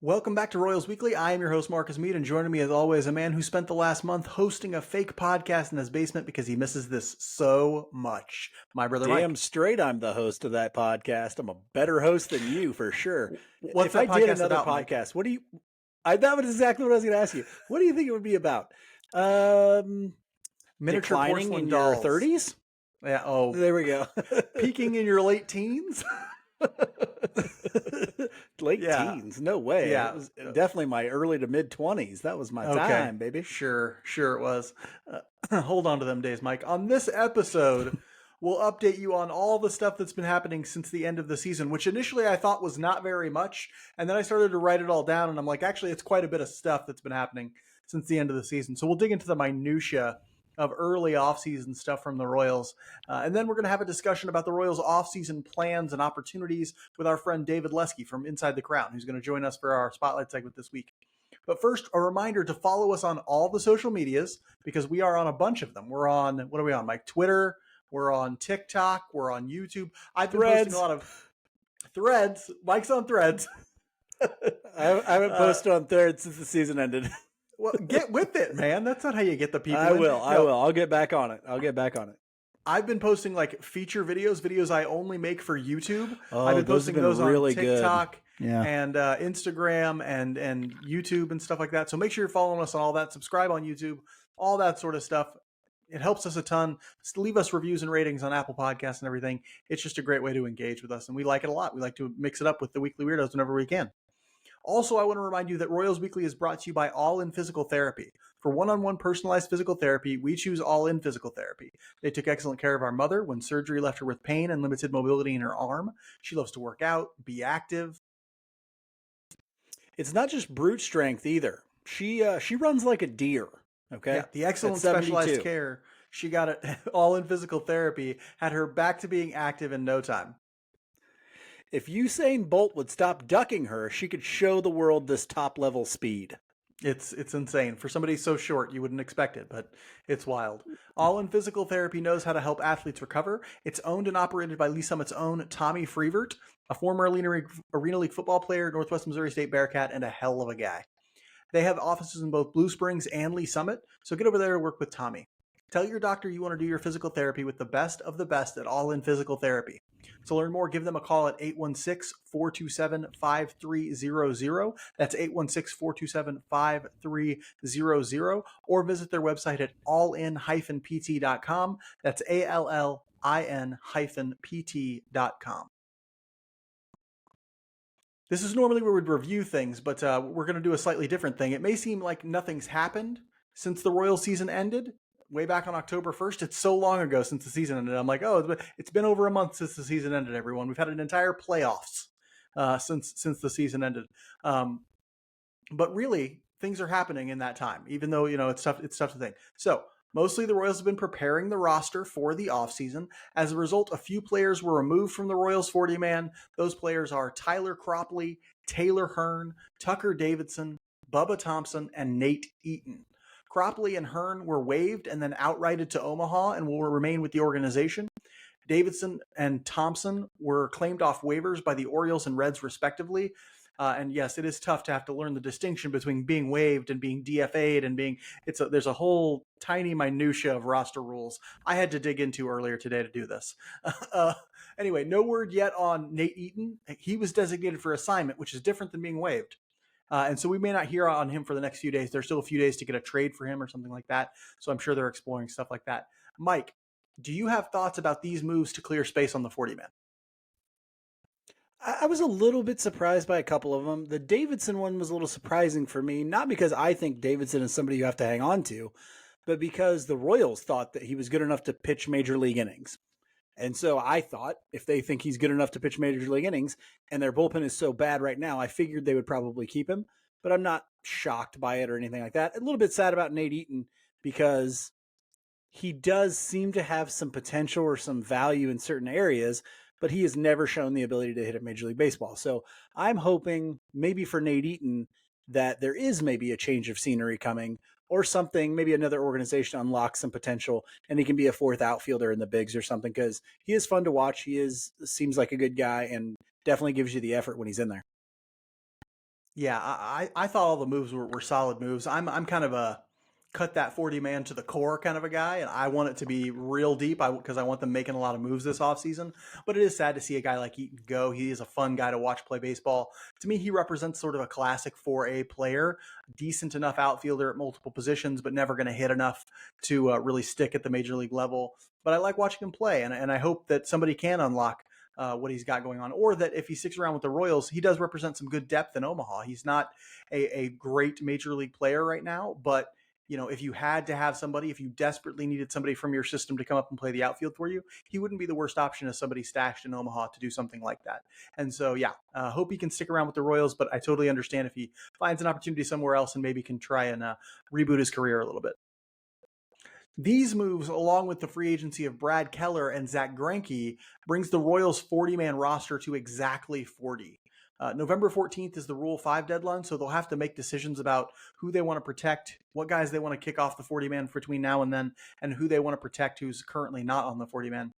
Welcome back to Royals Weekly. I am your host, Marc, and joining me as always, a man who spent the last month hosting a fake podcast in his basement because he misses this so much. My brother Mike. Damn straight I'm the host of that podcast. I'm a better host than you for sure. What's if that I did podcast another about, Mike? podcast, what do you that was exactly what I was going to ask you. What do you think it would be about? Miniature Declining porcelain in dolls. your 30s? Yeah, oh. There we go. Peaking in your late teens? Late teens? No way. Yeah. It was definitely my early to mid 20s. That was my time, baby. Sure it was. Hold on to them days, Mike. On this episode, we'll update you on all the stuff that's been happening since the end of the season, which initially I thought was not very much. And then I started to write it all down, and I'm like, actually, it's quite a bit of stuff that's been happening since the end of the season. So we'll dig into the minutia of early offseason stuff from the Royals. And then we're going to have a discussion about the Royals offseason plans and opportunities with our friend David Lesky from Inside the Crown, who's going to join us for our Spotlight segment this week. But first, a reminder to follow us on all the social medias, because we are on a bunch of them. We're on, what are we on, Mike? Twitter. We're on TikTok. We're on YouTube. I've been posting a lot of Threads. Mike's on Threads. I haven't posted on Threads since the season ended. Well, get with it, man. That's not how you get the people. I will. I'll get back on it. I've been posting like feature videos I only make for YouTube. Oh, I've been posting those really on TikTok Yeah. and Instagram and YouTube and stuff like that. So make sure you're following us on all that. Subscribe on YouTube, all that sort of stuff. It helps us a ton. Just leave us reviews and ratings on Apple Podcasts and everything. It's just a great way to engage with us, and we like it a lot. We like to mix it up with the Weekly Weirdos whenever we can. Also, I want to remind you that Royals Weekly is brought to you by All In Physical Therapy. For one-on-one personalized physical therapy, we choose All In Physical Therapy. They took excellent care of our mother when surgery left her with pain and limited mobility in her arm. She loves to work out, be active. It's not just brute strength either. She runs like a deer. Okay. Yeah, the excellent specialized care she got at All In Physical Therapy had her back to being active in no time. If Usain Bolt would stop ducking her, she could show the world this top-level speed. It's insane. For somebody so short, you wouldn't expect it, but it's wild. All In Physical Therapy knows how to help athletes recover. It's owned and operated by Lee Summit's own Tommy Freevert, a former Arena League football player, Northwest Missouri State Bearcat, and a hell of a guy. They have offices in both Blue Springs and Lee Summit, so get over there and work with Tommy. Tell your doctor you want to do your physical therapy with the best of the best at All In Physical Therapy. To learn more, give them a call at 816-427-5300. That's 816-427-5300. Or visit their website at allin-pt.com. That's allin-pt.com. This is normally where we'd review things, but we're going to do a slightly different thing. It may seem like nothing's happened since the Royal season ended. Way back on October 1st. It's so long ago since the season ended. I'm like, oh, it's been over a month since the season ended, everyone. We've had an entire playoffs since the season ended. But really, things are happening in that time, even though, it's tough to think. So mostly the Royals have been preparing the roster for the offseason. As a result, a few players were removed from the Royals 40-man. Those players are Tyler Cropley, Taylor Hearn, Tucker Davidson, Bubba Thompson, and Nate Eaton. Cropley and Hearn were waived and then outrighted to Omaha and will remain with the organization. Davidson and Thompson were claimed off waivers by the Orioles and Reds, respectively. And yes, it is tough to have to learn the distinction between being waived and being DFA'd and there's a whole tiny minutia of roster rules I had to dig into earlier today to do this. Anyway, no word yet on Nate Eaton. He was designated for assignment, which is different than being waived. And so we may not hear on him for the next few days. There's still a few days to get a trade for him or something like that. So I'm sure they're exploring stuff like that. Mike, do you have thoughts about these moves to clear space on the 40-man? I was a little bit surprised by a couple of them. The Davidson one was a little surprising for me, not because I think Davidson is somebody you have to hang on to, but because the Royals thought that he was good enough to pitch major league innings. And so I thought if they think he's good enough to pitch major league innings and their bullpen is so bad right now, I figured they would probably keep him, but I'm not shocked by it or anything like that. A little bit sad about Nate Eaton because he does seem to have some potential or some value in certain areas, but he has never shown the ability to hit at Major League Baseball. So I'm hoping maybe for Nate Eaton that there is maybe a change of scenery coming or something, maybe another organization unlocks some potential and he can be a fourth outfielder in the bigs or something, because he is fun to watch. Seems like a good guy and definitely gives you the effort when he's in there. Yeah, I thought all the moves were solid moves. I'm kind of a cut that 40 man to the core kind of a guy, and I want it to be real deep because I want them making a lot of moves this offseason. But it is sad to see a guy like Eaton go. He is a fun guy to watch play baseball. To me, he represents sort of a classic 4A player, decent enough outfielder at multiple positions, but never going to hit enough to really stick at the major league level. But I like watching him play, and I hope that somebody can unlock what he's got going on, or that if he sticks around with the Royals, he does represent some good depth in Omaha. He's not a great major league player right now, but if you had to have somebody, if you desperately needed somebody from your system to come up and play the outfield for you, he wouldn't be the worst option as somebody stashed in Omaha to do something like that. And so, yeah, hope he can stick around with the Royals, but I totally understand if he finds an opportunity somewhere else and maybe can try and reboot his career a little bit. These moves, along with the free agency of Brad Keller and Zach Greinke, brings the Royals' 40-man roster to exactly 40. November 14th is the Rule 5 deadline, so they'll have to make decisions about who they want to protect, what guys they want to kick off the 40-man between now and then, and who they want to protect who's currently not on the 40-man.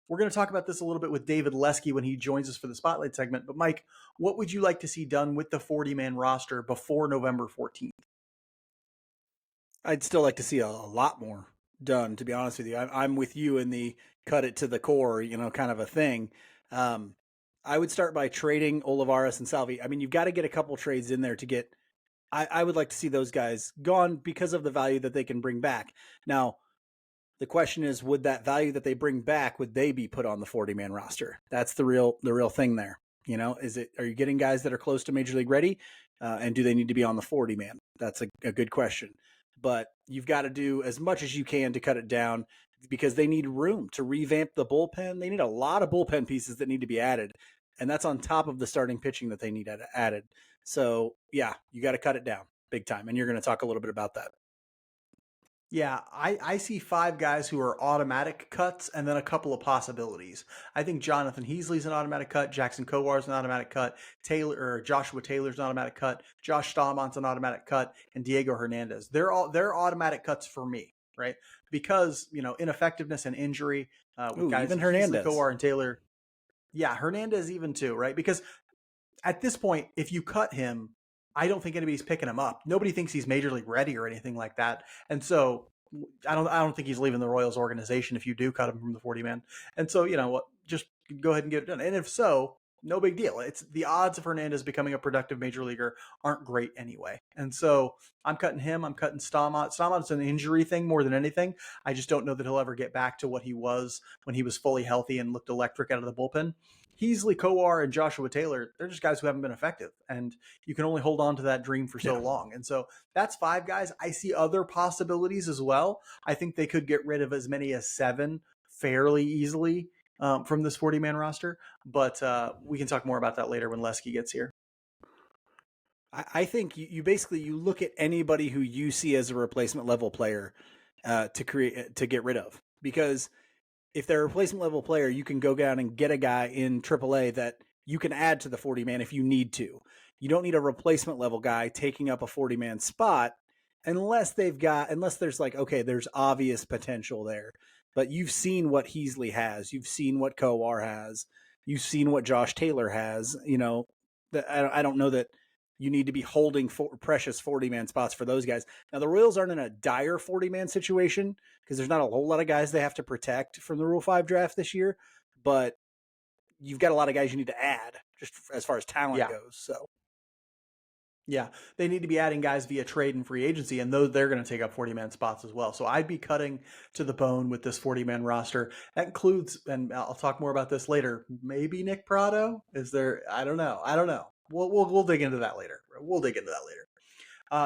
We're going to talk about this a little bit with David Lesky when he joins us for the Spotlight segment. But Mike, what would you like to see done with the 40-man roster before November 14th? I'd still like to see a lot more done, to be honest with you. I'm with you in the cut it to the core, kind of a thing. I would start by trading Olivares and Salvi. I mean, you've got to get a couple trades in there to get. I would like to see those guys gone because of the value that they can bring back. Now, the question is, would that value that they bring back, would they be put on the 40-man roster? That's the real thing there. Are you getting guys that are close to major league ready? And do they need to be on the 40-man? That's a good question. But you've got to do as much as you can to cut it down because they need room to revamp the bullpen. They need a lot of bullpen pieces that need to be added. And that's on top of the starting pitching that they need added. So, yeah, you got to cut it down big time. And you're going to talk a little bit about that. Yeah, I see 5 guys who are automatic cuts and then a couple of possibilities. I think Jonathan Heasley's an automatic cut, Jackson Kowar's an automatic cut, Joshua Taylor's an automatic cut, Josh Staumont's an automatic cut, and Diego Hernandez. They're automatic cuts for me, right? Because ineffectiveness and injury with guys even like Heasley, Hernandez. Kowar, and Taylor. Yeah, Hernandez even too, right? Because at this point, if you cut him, I don't think anybody's picking him up. Nobody thinks he's major league ready or anything like that. And so I don't think he's leaving the Royals organization if you do cut him from the 40-man. And so, what, just go ahead and get it done. And if so, no big deal. It's the odds of Hernandez becoming a productive major leaguer aren't great anyway. And so I'm cutting him. I'm cutting Staumont. Staumont's an injury thing more than anything. I just don't know that he'll ever get back to what he was when he was fully healthy and looked electric out of the bullpen. Heasley, Kowar, and Joshua Taylor, they're just guys who haven't been effective. And you can only hold on to that dream for so long. And so that's 5 guys. I see other possibilities as well. I think they could get rid of as many as 7 fairly easily from this 40-man roster. But we can talk more about that later when Lesky gets here. I think you basically you look at anybody who you see as a replacement level player to get rid of, because if they're a replacement level player, you can go down and get a guy in AAA that you can add to the 40-man if you need to. You don't need a replacement level guy taking up a 40-man spot unless there's like, okay, there's obvious potential there. But you've seen what Heasley has. You've seen what Kowar has. You've seen what Josh Taylor has. I don't know that you need to be holding precious 40-man spots for those guys. Now, the Royals aren't in a dire 40-man situation because there's not a whole lot of guys they have to protect from the Rule 5 draft this year, but you've got a lot of guys you need to add just as far as talent goes. So, yeah, they need to be adding guys via trade and free agency, and they're going to take up 40-man spots as well. So I'd be cutting to the bone with this 40-man roster. That includes, and I'll talk more about this later, maybe Nick Prado. Is there? I don't know. We'll dig into that later.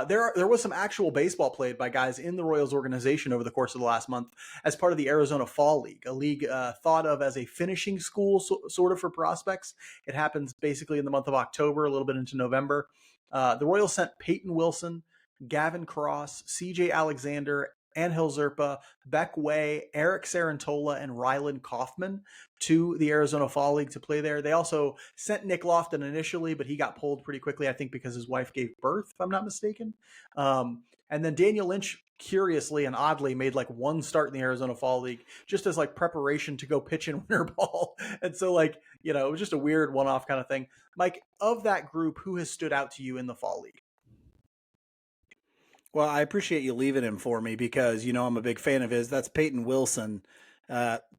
There was some actual baseball played by guys in the Royals organization over the course of the last month as part of the Arizona Fall League, a league thought of as a finishing school sort of for prospects. It happens basically in the month of October, a little bit into November. The Royals sent Peyton Wilson, Gavin Cross, CJ Alexander, Angel Zerpa, Beck Way, Eric Sarantola, and Rylan Kaufman to the Arizona Fall League to play there. They also sent Nick Lofton initially, but he got pulled pretty quickly, I think because his wife gave birth, if I'm not mistaken. And then Daniel Lynch, curiously and oddly, made like one start in the Arizona Fall League just as like preparation to go pitch in winter ball. And so, like, you know, it was just a weird one-off kind of thing. Mike, of that group, who has stood out to you in the Fall League? Well, I appreciate you leaving him for me because, you know, I'm a big fan of his. That's Peyton Wilson.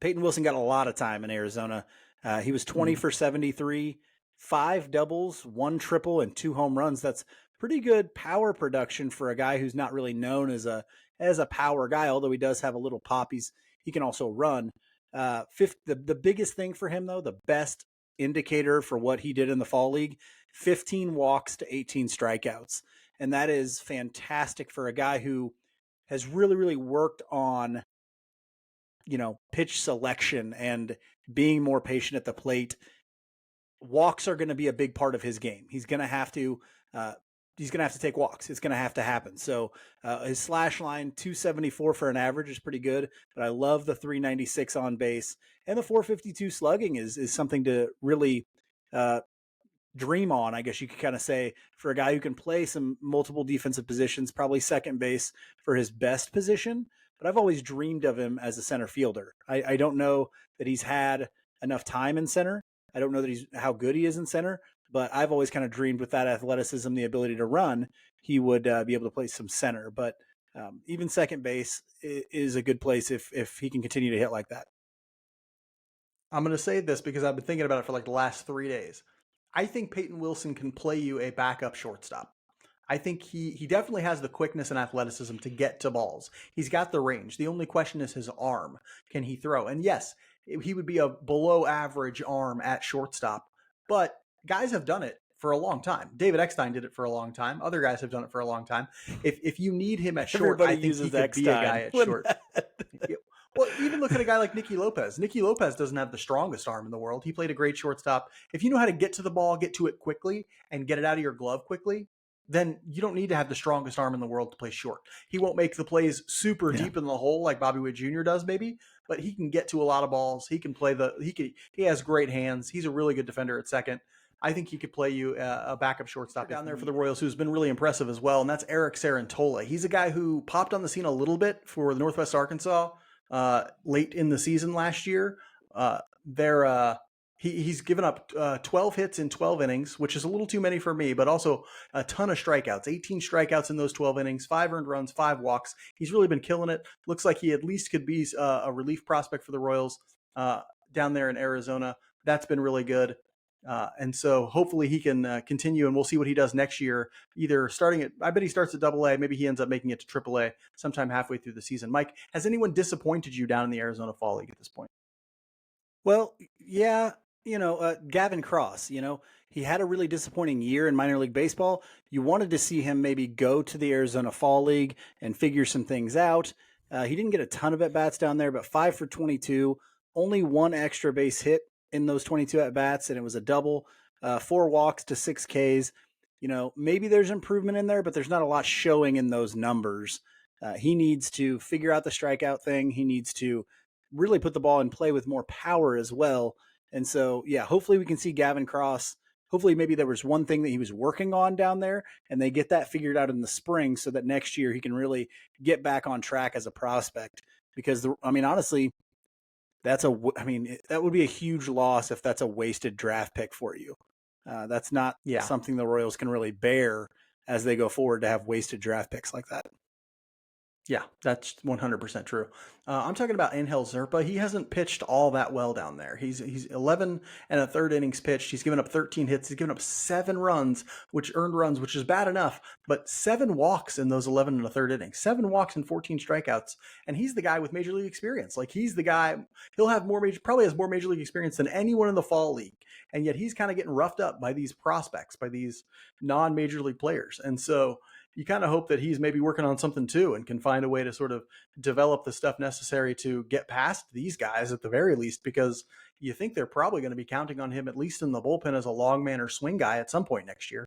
Peyton Wilson got a lot of time in Arizona. He was 20 for 73, 5 doubles, 1 triple, and 2 home runs. That's pretty good power production for a guy who's not really known as a power guy, although he does have a little pop. He can also run. The biggest thing for him, though, the best indicator for what he did in the Fall League, 15 walks to 18 strikeouts. And that is fantastic for a guy who has really, really worked on, you know, pitch selection and being more patient at the plate. Walks are going to be a big part of his game. He's going to have to take walks. It's going to have to happen. So his slash line 274 for an average is pretty good, but I love the 396 on base, and the 452 slugging is something to really dream on, I guess you could kind of say, for a guy who can play some multiple defensive positions, probably second base for his best position. But I've always dreamed of him as a center fielder. I don't know that he's had enough time in center. I don't know that how good he is in center, but I've always kind of dreamed with that athleticism, the ability to run, he would be able to play some center. But even second base is a good place if he can continue to hit like that. I'm going to say this because I've been thinking about it for like the last 3 days. I think Peyton Wilson can play you a backup shortstop. I think he definitely has the quickness and athleticism to get to balls. He's got the range. The only question is his arm. Can he throw? And yes, he would be a below average arm at shortstop, but guys have done it for a long time. David Eckstein did it for a long time. Other guys have done it for a long time. If you need him at short, I think he could be a guy at short. Well, even look at a guy like Nicky Lopez. Nicky Lopez doesn't have the strongest arm in the world. He played a great shortstop. If you know how to get to the ball, get to it quickly, and get it out of your glove quickly, then you don't need to have the strongest arm in the world to play short. He won't make the plays super deep in the hole like Bobby Witt Jr. does, maybe, but he can get to a lot of balls. He can play he has great hands. He's a really good defender at second. I think he could play you a backup shortstop down there for the Royals, who's been really impressive as well, and that's Eric Sarantola. He's a guy who popped on the scene a little bit for the Northwest Arkansas late in the season last year. He's given up 12 hits in 12 innings, which is a little too many for me, but also a ton of strikeouts, 18 strikeouts in those 12 innings, 5 earned runs, 5 walks. He's really been killing it. Looks like he at least could be a relief prospect for the Royals down there in Arizona. That's been really good. And so hopefully he can continue, and we'll see what he does next year, either starting at, I bet he starts at AA, maybe he ends up making it to AAA sometime halfway through the season. Mike, has anyone disappointed you down in the Arizona Fall League at this point? Well, yeah, you know, Gavin Cross, you know, he had a really disappointing year in minor league baseball. You wanted to see him maybe go to the Arizona Fall League and figure some things out. He didn't get a ton of at-bats down there, but 5 for 22, only 1 extra base hit in those 22 at-bats, and it was a double, 4 walks to 6 Ks. You know, maybe there's improvement in there, but there's not a lot showing in those numbers. He needs to figure out the strikeout thing. He needs to really put the ball in play with more power as well. And so, yeah, hopefully we can see Gavin Cross. Hopefully maybe there was one thing that he was working on down there, and they get that figured out in the spring so that next year he can really get back on track as a prospect. Because, honestly, that would be a huge loss if that's a wasted draft pick for you. That's not something the Royals can really bear as they go forward, to have wasted draft picks like that. Yeah, that's 100% true. I'm talking about Angel Zerpa. He hasn't pitched all that well down there. He's 11 and a third innings pitched. He's given up 13 hits. He's given up 7 runs, earned runs, which is bad enough, but 7 walks in those 11 and a third innings. 7 walks and 14 strikeouts. And he's the guy with major league experience. Like, he's the guy, he'll have probably has more major league experience than anyone in the Fall League. And yet he's kind of getting roughed up by these prospects, by these non-major league players. And so you kind of hope that he's maybe working on something too, and can find a way to sort of develop the stuff necessary to get past these guys at the very least, because you think they're probably going to be counting on him, at least in the bullpen, as a long man or swing guy at some point next year.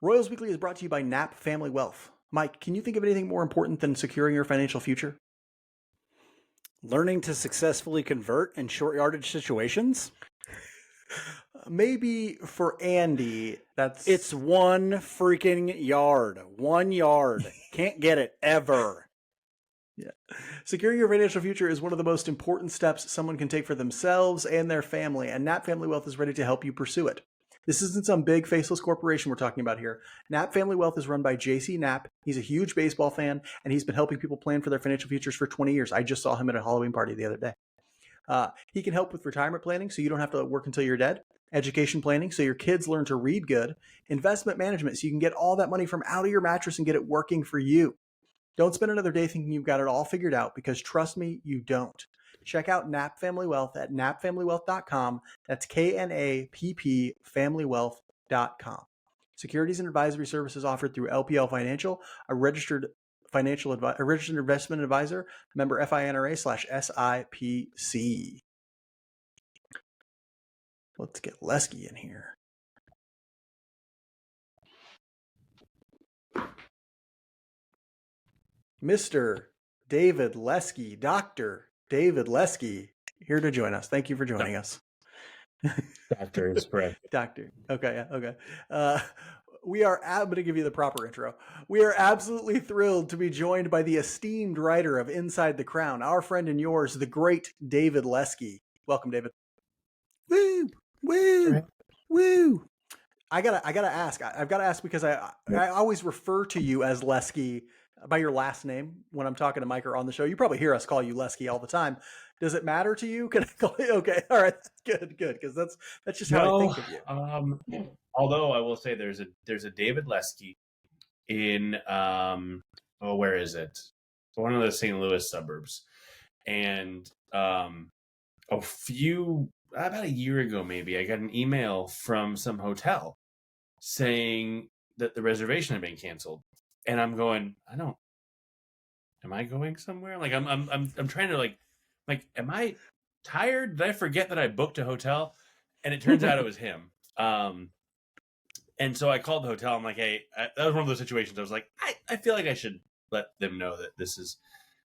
Royals Weekly is brought to you by Knapp Family Wealth. Mike, can you think of anything more important than securing your financial future? Learning to successfully convert in short yardage situations. Maybe for Andy, It's 1 freaking yard. 1 yard. Can't get it ever. Yeah. Securing your financial future is one of the most important steps someone can take for themselves and their family, and Nap Family Wealth is ready to help you pursue it. This isn't some big faceless corporation we're talking about here. Nap Family Wealth is run by JC Knapp. He's a huge baseball fan, and he's been helping people plan for their financial futures for 20 years. I just saw him at a Halloween party the other day. He can help with retirement planning so you don't have to work until you're dead, education planning so your kids learn to read good, investment management so you can get all that money from out of your mattress and get it working for you. Don't spend another day thinking you've got it all figured out, because trust me, you don't. Check out Nap Family Wealth at napfamilywealth.com. That's KNAPP familywealth.com. Securities and advisory services offered through LPL Financial, a registered investment advisor, member FINRA/SIPC. Let's get Lesky in here. Mr. David Lesky, Dr. David Lesky, here to join us. Thank you for joining us. Doctor is correct. Doctor. Okay, yeah, okay. I'm going to give you the proper intro. We are absolutely thrilled to be joined by the esteemed writer of Inside the Crown, our friend and yours, the great David Lesky. Welcome, David. Woo! Woo! Woo! I gotta ask. I've got to ask because I always refer to you as Lesky by your last name when I'm talking to Mike or on the show. You probably hear us call you Lesky all the time. Does it matter to you? Can I call you? Okay, all right, good, because that's just how I think of you. Although I will say there's a David Lesky in where is it? One of the St. Louis suburbs, and about a year ago maybe, I got an email from some hotel saying that the reservation had been canceled, and I'm going, am I going somewhere? Like I'm trying to like, am I tired? Did I forget that I booked a hotel? And it turns out it was him. And so I called the hotel. I'm like, hey, that was one of those situations. I was like, I feel like I should let them know that this is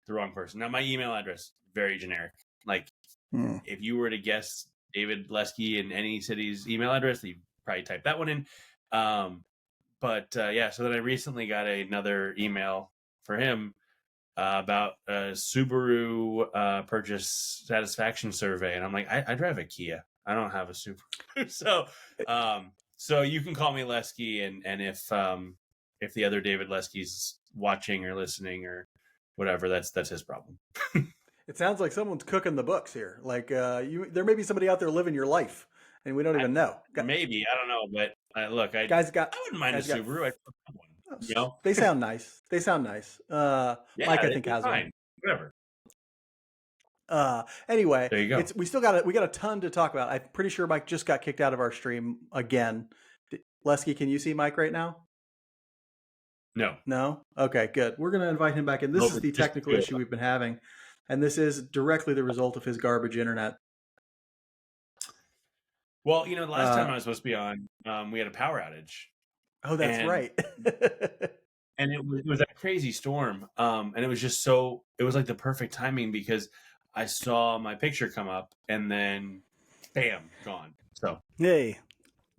the wrong person. Now, my email address, very generic. Like, if you were to guess David Lesky in any city's email address, you probably type that one in. But so then I recently got another email for him about a Subaru purchase satisfaction survey. And I'm like, I drive a Kia. I don't have a Subaru. So you can call me Lesky, and if the other David Lesky's watching or listening or whatever, that's his problem. It sounds like someone's cooking the books here. Like there may be somebody out there living your life, and we don't even know. Maybe, I don't know, but look, I wouldn't mind a Subaru. I'd put one. You know? They sound nice. Mike, I think has fine. One. Whatever. Anyway, there you go. We got a ton to talk about. I'm pretty sure Mike just got kicked out of our stream again. Lesky, can you see Mike right now? No? Okay, good. We're going to invite him back in. This is the technical issue we've been having, and this is directly the result of his garbage internet. Well, the last time I was supposed to be on, we had a power outage. Oh, that's right. And it was a crazy storm. And it was just it was like the perfect timing, because I saw my picture come up and then bam, gone. So hey,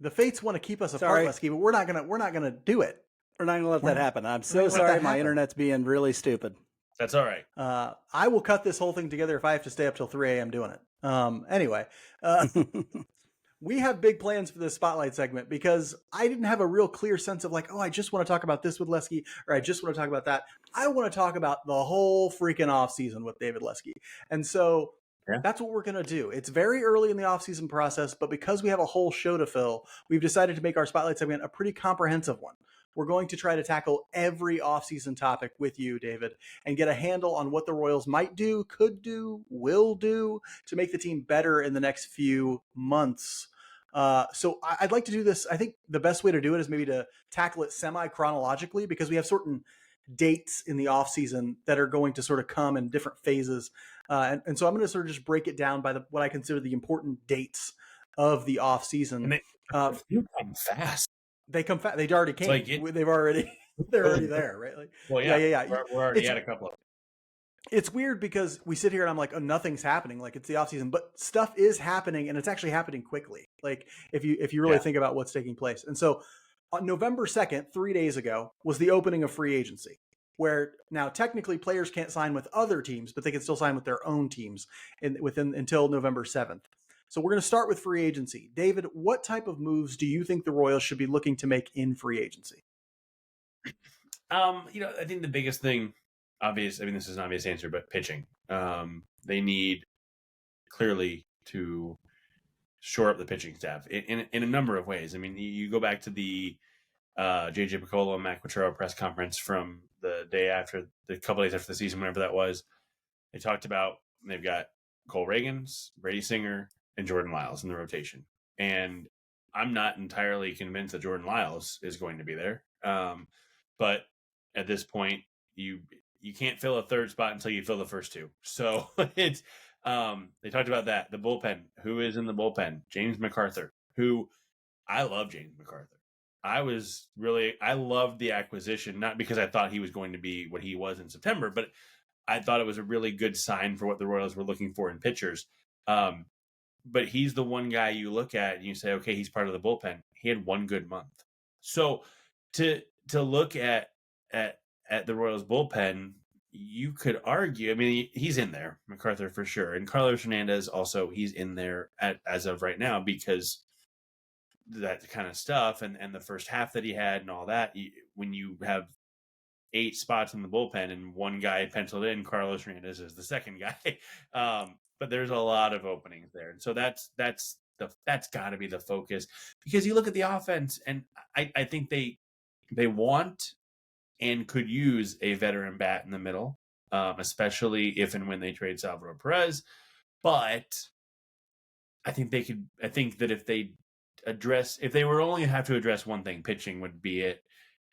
the fates want to keep us apart, Lesky, but we're not gonna do it. We're not gonna let that happen. I'm so sorry. My internet's being really stupid. That's all right. I will cut this whole thing together if I have to stay up till 3 a.m. doing it. Anyway, we have big plans for this spotlight segment, because I didn't have a real clear sense of like, I just want to talk about this with Lesky, or I just want to talk about that. I want to talk about the whole freaking off season with David Lesky. And so that's what we're going to do. It's very early in the off season process, but because we have a whole show to fill, we've decided to make our spotlight segment a pretty comprehensive one. We're going to try to tackle every off-season topic with you, David, and get a handle on what the Royals might do, could do, will do to make the team better in the next few months. So I'd like to do this. I think the best way to do it is maybe to tackle it semi-chronologically, because we have certain dates in the off-season that are going to sort of come in different phases. And so I'm going to sort of just break it down by what I consider the important dates of the off-season. And they come fast. They come fast. They already came. They're already there, right? Like, well, yeah. We're already at a couple of. It's weird because we sit here and I'm like, oh, nothing's happening. Like it's the off season, but stuff is happening and it's actually happening quickly. Like if you really Yeah. think about what's taking place. And so on November 2nd, 3 days ago, was the opening of free agency, where now technically players can't sign with other teams, but they can still sign with their own teams within until November 7th. So we're going to start with free agency. David, what type of moves do you think the Royals should be looking to make in free agency? I think the biggest thing, obvious. I mean, this is an obvious answer, but pitching. They need clearly to shore up the pitching staff in a number of ways. I mean, you go back to the JJ Piccolo and Mac Quatraro press conference from the day after, the couple days after the season, whenever that was. They talked about they've got Cole Reagans, Brady Singer, and Jordan Lyles in the rotation, and I'm not entirely convinced that Jordan Lyles is going to be there. But at this point, you can't fill a third spot until you fill the first two. So it's they talked about that. The bullpen. Who is in the bullpen? James MacArthur. Who I love James MacArthur. I loved the acquisition, not because I thought he was going to be what he was in September, but I thought it was a really good sign for what the Royals were looking for in pitchers. But he's the one guy you look at and you say, okay, he's part of the bullpen. He had one good month. So to look at the Royals bullpen, you could argue, I mean, he's in there, MacArthur for sure. And Carlos Hernandez also, he's in there as of right now because that kind of stuff and the first half that he had and all that, when you have 8 spots in the bullpen and one guy penciled in, Carlos Hernandez is the second guy. But there's a lot of openings there. And so that's got to be the focus, because you look at the offense and I think they want and could use a veteran bat in the middle, especially if and when they trade Salvador Perez. But I think that if they were only have to address one thing, pitching would be it.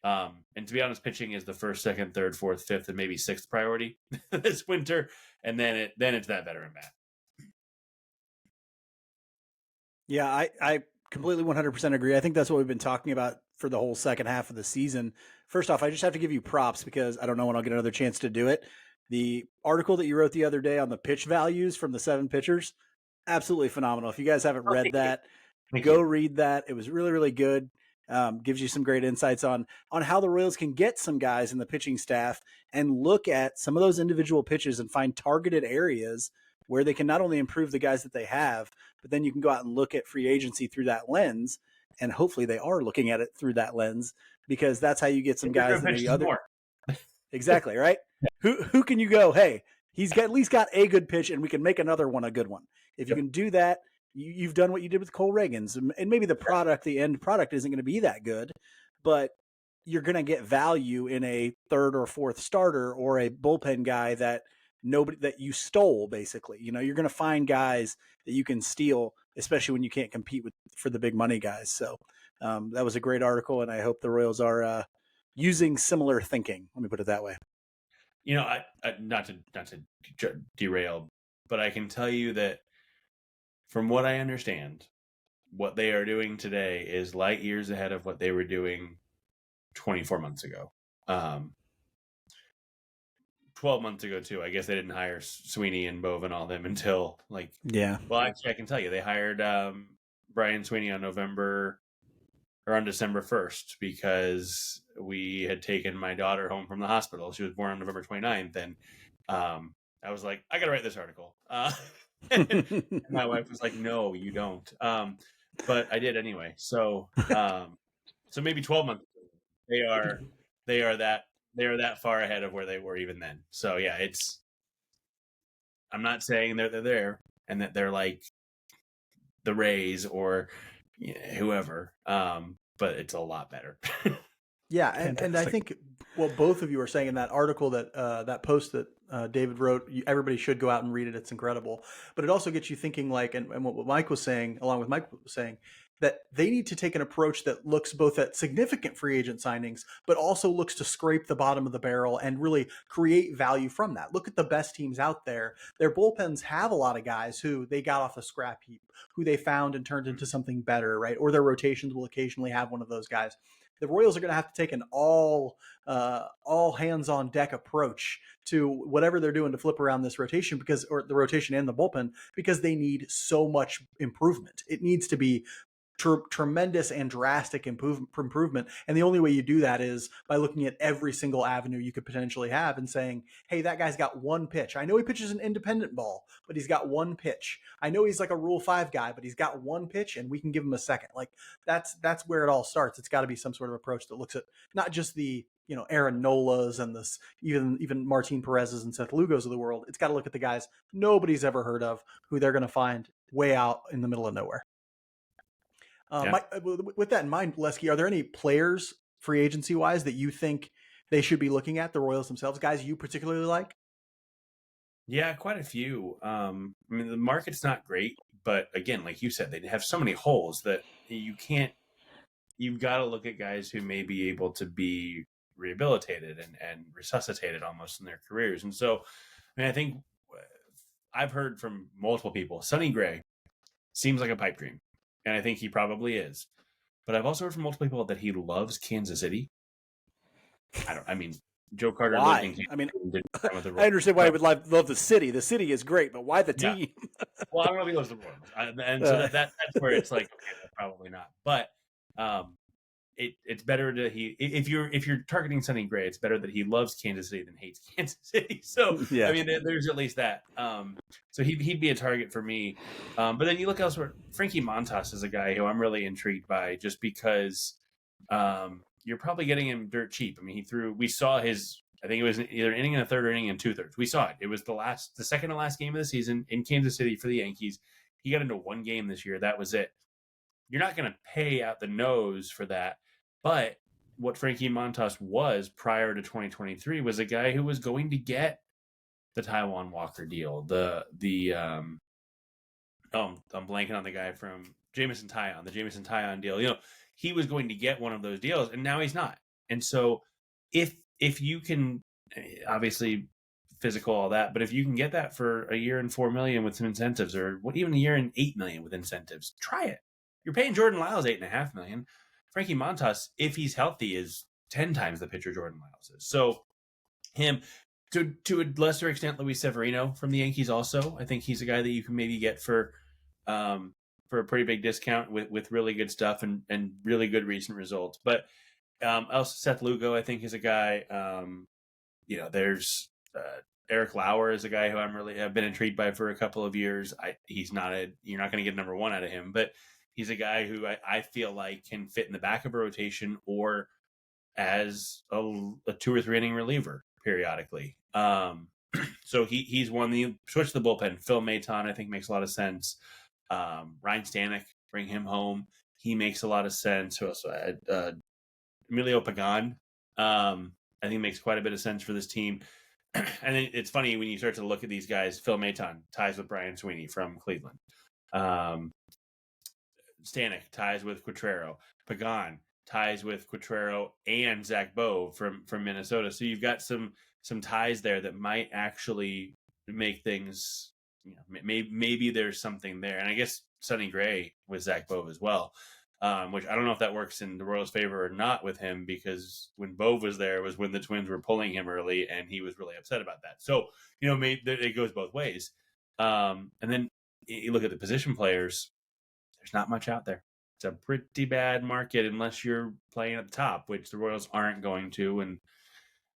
And to be honest, pitching is the first, second, third, fourth, fifth, and maybe sixth priority this winter. And then it's that veteran bat. Yeah, I completely 100% agree. I think that's what we've been talking about for the whole second half of the season. First off, I just have to give you props because I don't know when I'll get another chance to do it. The article that you wrote the other day on the pitch values from the 7 pitchers, absolutely phenomenal. If you guys haven't read that, go read that. It was really, really good. Gives you some great insights on how the Royals can get some guys in the pitching staff and look at some of those individual pitches and find targeted areas where they can not only improve the guys that they have, but then you can go out and look at free agency through that lens. And hopefully they are looking at it through that lens, because that's how you get some guys that maybe other. Exactly, right? Who can you go, hey, at least got a good pitch and we can make another one a good one. If you can do that, you've done what you did with Cole Reagans. And maybe the end product isn't going to be that good, but you're going to get value in a third or fourth starter or a bullpen guy that you stole, basically. You're going to find guys that you can steal, especially when you can't compete for the big money guys. So that was a great article, and I hope the Royals are using similar thinking. Let me put it that way. I not to derail, but I can tell you that from what I understand, what they are doing today is light years ahead of what they were doing 24 months ago. 12 months ago too. I guess they didn't hire Sweeney and Bove and all them until well, actually I can tell you they hired Brian Sweeney on December 1st, because we had taken my daughter home from the hospital. She was born on November 29th, and I was like, I gotta write this article. And my wife was like, no, you don't. But I did anyway. So maybe 12 months ago, they are that far ahead of where they were even then. So yeah, I'm not saying they're there and that they're like the Rays or whoever, but it's a lot better. Yeah, and I think what both of you are saying in that article, that post that David wrote, everybody should go out and read it. It's incredible. But it also gets you thinking, and what Mike was saying, along with Mike was saying, that they need to take an approach that looks both at significant free agent signings, but also looks to scrape the bottom of the barrel and really create value from that. Look at the best teams out there. Their bullpens have a lot of guys who they got off the scrap heap, who they found and turned into something better, right? Or their rotations will occasionally have one of those guys. The Royals are going to have to take an all hands on deck approach to whatever they're doing to flip around this rotation, or the rotation and the bullpen, because they need so much improvement. It needs to be tremendous and drastic improvement. And the only way you do that is by looking at every single avenue you could potentially have and saying, hey, that guy's got one pitch. I know he pitches an independent ball, but he's got one pitch. I know he's like a Rule 5 guy, but he's got one pitch and we can give him a second. Like that's where it all starts. It's got to be some sort of approach that looks at not just the, Aaron Nolas and this, even Martin Perez's and Seth Lugos of the world. It's got to look at the guys nobody's ever heard of, who they're going to find way out in the middle of nowhere. With that in mind, Lesky, are there any players free agency wise that you think they should be looking at, the Royals themselves, guys you particularly like? Yeah, quite a few. The market's not great, but again, like you said, they have so many holes that you've got to look at guys who may be able to be rehabilitated and resuscitated almost in their careers. And so, I think I've heard from multiple people, Sonny Gray seems like a pipe dream. And I think he probably is. But I've also heard from multiple people that he loves Kansas City. Joe Carter. Why? I understand why he would love the city. The city is great, but why the team? Yeah. Well, I don't know if he loves the Royals. And so that's where it's like, okay, probably not. But it's better to if you're targeting Sonny Gray, it's better that he loves Kansas City than hates Kansas City. So yeah. There's at least that. So he'd be a target for me. But then you look elsewhere. Frankie Montas is a guy who I'm really intrigued by, just because you're probably getting him dirt cheap. We saw his, I think it was either an inning in the third or inning in 2/3. We saw it. It was the second to last game of the season in Kansas City for the Yankees. He got into one game this year. That was it. You're not going to pay out the nose for that. But what Frankie Montas was prior to 2023 was a guy who was going to get the Taijuan Walker deal. I'm blanking on the guy from Jameson Taillon, the Jameson Taillon deal. He was going to get one of those deals, and now he's not. And so if you can, obviously physical, all that, but if you can get that for a year and $4 million with some incentives, or even a year and $8 million with incentives, try it. You're paying Jordan Lyles $8.5 million. Frankie Montas, if he's healthy, is 10 times the pitcher Jordan Lyles is. So him, to a lesser extent, Luis Severino from the Yankees also. I think he's a guy that you can maybe get for a pretty big discount with really good stuff and really good recent results. But also Seth Lugo, I think, is a guy. There's Eric Lauer is a guy who have been intrigued by for a couple of years. You're not going to get number one out of him, but he's a guy who I feel like can fit in the back of a rotation or as a 2 or 3 inning reliever periodically. So he's one. You switch to the bullpen. Phil Maton, I think, makes a lot of sense. Ryan Stanek, bring him home. He makes a lot of sense. Who else? Emilio Pagan, I think, makes quite a bit of sense for this team. And then it's funny when you start to look at these guys. Phil Maton ties with Brian Sweeney from Cleveland. Stanek ties with Quatrero. Pagan ties with Quatrero and Zach Bowe from Minnesota. So you've got some ties there that might actually make things, maybe there's something there. And I guess Sonny Gray with Zach Bowe as well, which I don't know if that works in the Royals' favor or not with him, because when Bowe was there was when the Twins were pulling him early and he was really upset about that. So, it goes both ways. And then you look at the position players, there's not much out there. It's a pretty bad market unless you're playing at the top, which the Royals aren't going to. And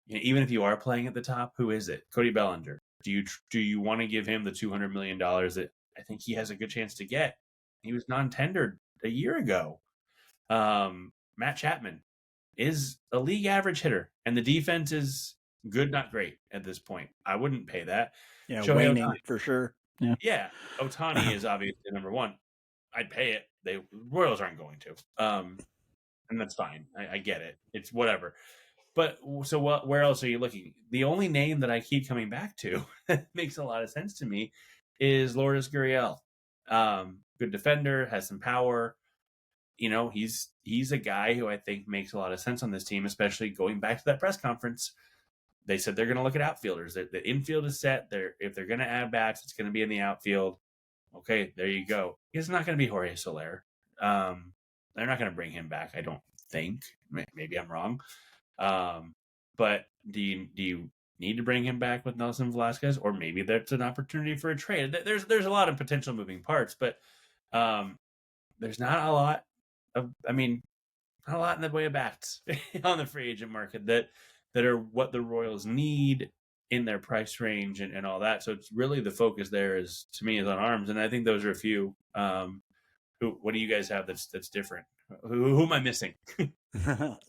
even if you are playing at the top, who is it? Cody Bellinger. Do you want to give him the $200 million that I think he has a good chance to get? He was non-tendered a year ago. Matt Chapman is a league average hitter, and the defense is good, not great at this point. I wouldn't pay that. Yeah, waning for sure. Yeah, Ohtani is obviously number one. I'd pay it. The Royals aren't going to, and that's fine. I get it. It's whatever. But so where else are you looking? The only name that I keep coming back to that makes a lot of sense to me is Lourdes Gurriel. Good defender, has some power. He's a guy who I think makes a lot of sense on this team, especially going back to that press conference. They said they're going to look at outfielders. The infield is set. If they're going to add bats, it's going to be in the outfield. Okay, there you go. It's not going to be Jorge Soler. They're not going to bring him back, I don't think. Maybe I'm wrong. But do you need to bring him back with Nelson Velasquez, or maybe that's an opportunity for a trade? There's a lot of potential moving parts, but there's not a lot not a lot in the way of bats on the free agent market that are what the Royals need in their price range and all that. So it's really the focus there is, to me, is on arms, and I think those are a few. What do you guys have that's different? Who am I missing?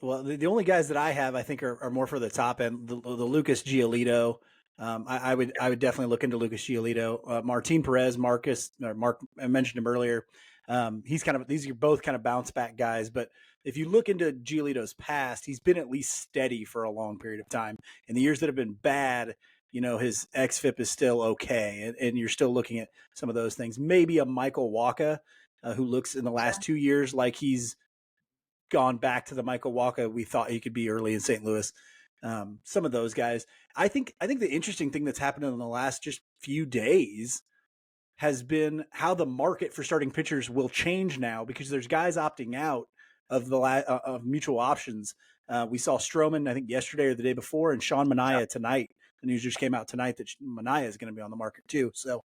Well, the only guys that I have, I think, are more for the top end. The Lucas Giolito. I would definitely look into Lucas Giolito. Martin Perez, Marc, I mentioned him earlier. These are both kind of bounce back guys, but if you look into Giolito's past, he's been at least steady for a long period of time. In the years that have been bad, his xFIP is still okay, and you're still looking at some of those things. Maybe a Michael Wacha, who looks in the last 2 years like he's gone back to the Michael Wacha we thought he could be early in St. Louis. Some of those guys. I think the interesting thing that's happened in the last just few days has been how the market for starting pitchers will change now, because there's guys opting out of of mutual options. We saw Stroman, I think, yesterday or the day before, and Sean Manaea tonight. The news just came out tonight that Manaea is going to be on the market too. So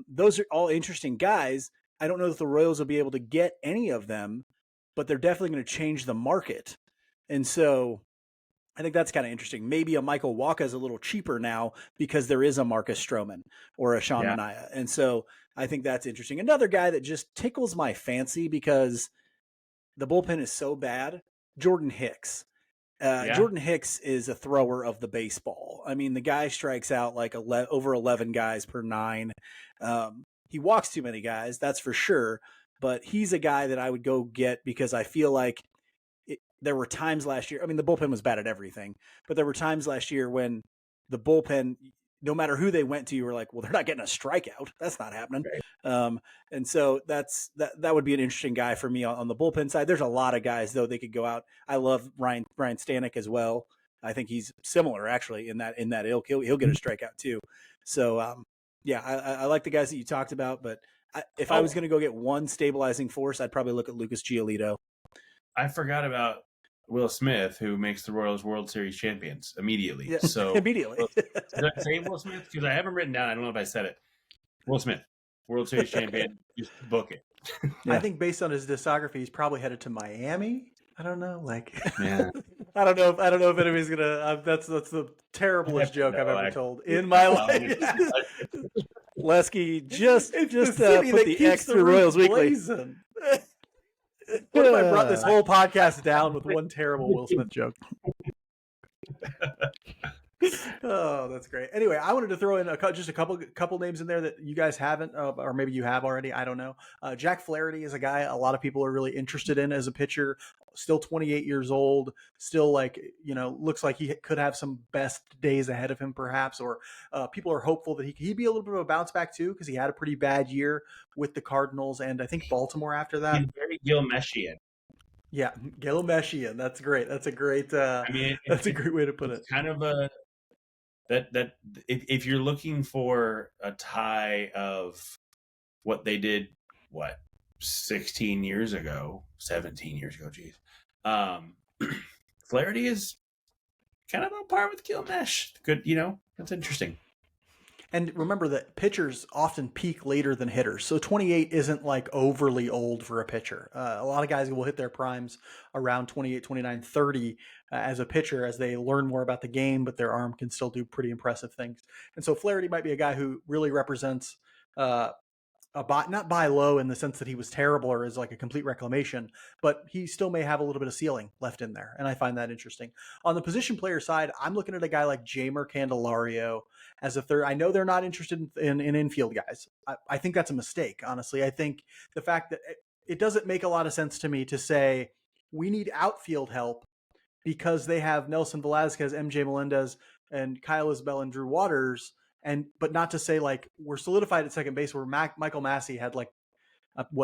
those are all interesting guys. I don't know if the Royals will be able to get any of them, but they're definitely going to change the market. And so I think that's kind of interesting. Maybe a Michael Wacha is a little cheaper now because there is a Marcus Stroman or a Sean Manaea. And so I think that's interesting. Another guy that just tickles my fancy because the bullpen is so bad, Jordan Hicks. Jordan Hicks is a thrower of the baseball. I mean, the guy strikes out like over 11 guys per 9. He walks too many guys, that's for sure. But he's a guy that I would go get because I feel like there were times last year. I mean, the bullpen was bad at everything, but there were times last year when the bullpen, no matter who they went to, you were like, well, they're not getting a strikeout. That's not happening. Right. And so that would be an interesting guy for me on the bullpen side. There's a lot of guys, though, they could go out. I love Ryan Stanek as well. I think he's similar, actually, in that ilk. He'll get a strikeout, too. So, I like the guys that you talked about, but if I was going to go get one stabilizing force, I'd probably look at Lucas Giolito. I forgot about Will Smith, who makes the Royals World Series champions immediately. Yeah, so immediately. Did I say Will Smith? Because I haven't written down. I don't know if I said it. Will Smith, World Series champion. Just book it. I think based on his discography, he's probably headed to Miami. I don't know. Yeah. I don't know if anybody's gonna. That's the terriblest joke I've ever told in my life. Lesky, just put the X through Royals Weekly. What if I brought this whole podcast down with one terrible Will Smith joke? Oh, that's great. Anyway, I wanted to throw in just a couple names in there that you guys haven't, or maybe you have already. I don't know. Jack Flaherty is a guy a lot of people are really interested in as a pitcher. Still 28 years old. Still looks like he could have some best days ahead of him, perhaps. Or people are hopeful that he'd be a little bit of a bounce back too, because he had a pretty bad year with the Cardinals and I think Baltimore after that. He's very Gilmeshian. Yeah, Gilmeshian. That's great. That's a great. That's a great way to put it. Kind of a that if you're looking for a tie of what they did, 16 years ago, 17 years ago, geez. Flaherty is kind of on par with Gilmesh. Good, that's interesting. And remember that pitchers often peak later than hitters. So 28 isn't like overly old for a pitcher. A lot of guys will hit their primes around 28, 29, 30 as a pitcher as they learn more about the game, but their arm can still do pretty impressive things. And so Flaherty might be a guy who really represents not buy low in the sense that he was terrible or is like a complete reclamation, but he still may have a little bit of ceiling left in there. And I find that interesting. On the position player side, I'm looking at a guy like Jeimer Candelario as a third. I know they're not interested in infield guys. I think that's a mistake, honestly. I think the fact that it doesn't make a lot of sense to me to say we need outfield help because they have Nelson Velasquez, MJ Melendez, and Kyle Isbell and Drew Waters, but not to say like we're solidified at second base where Michael Massey had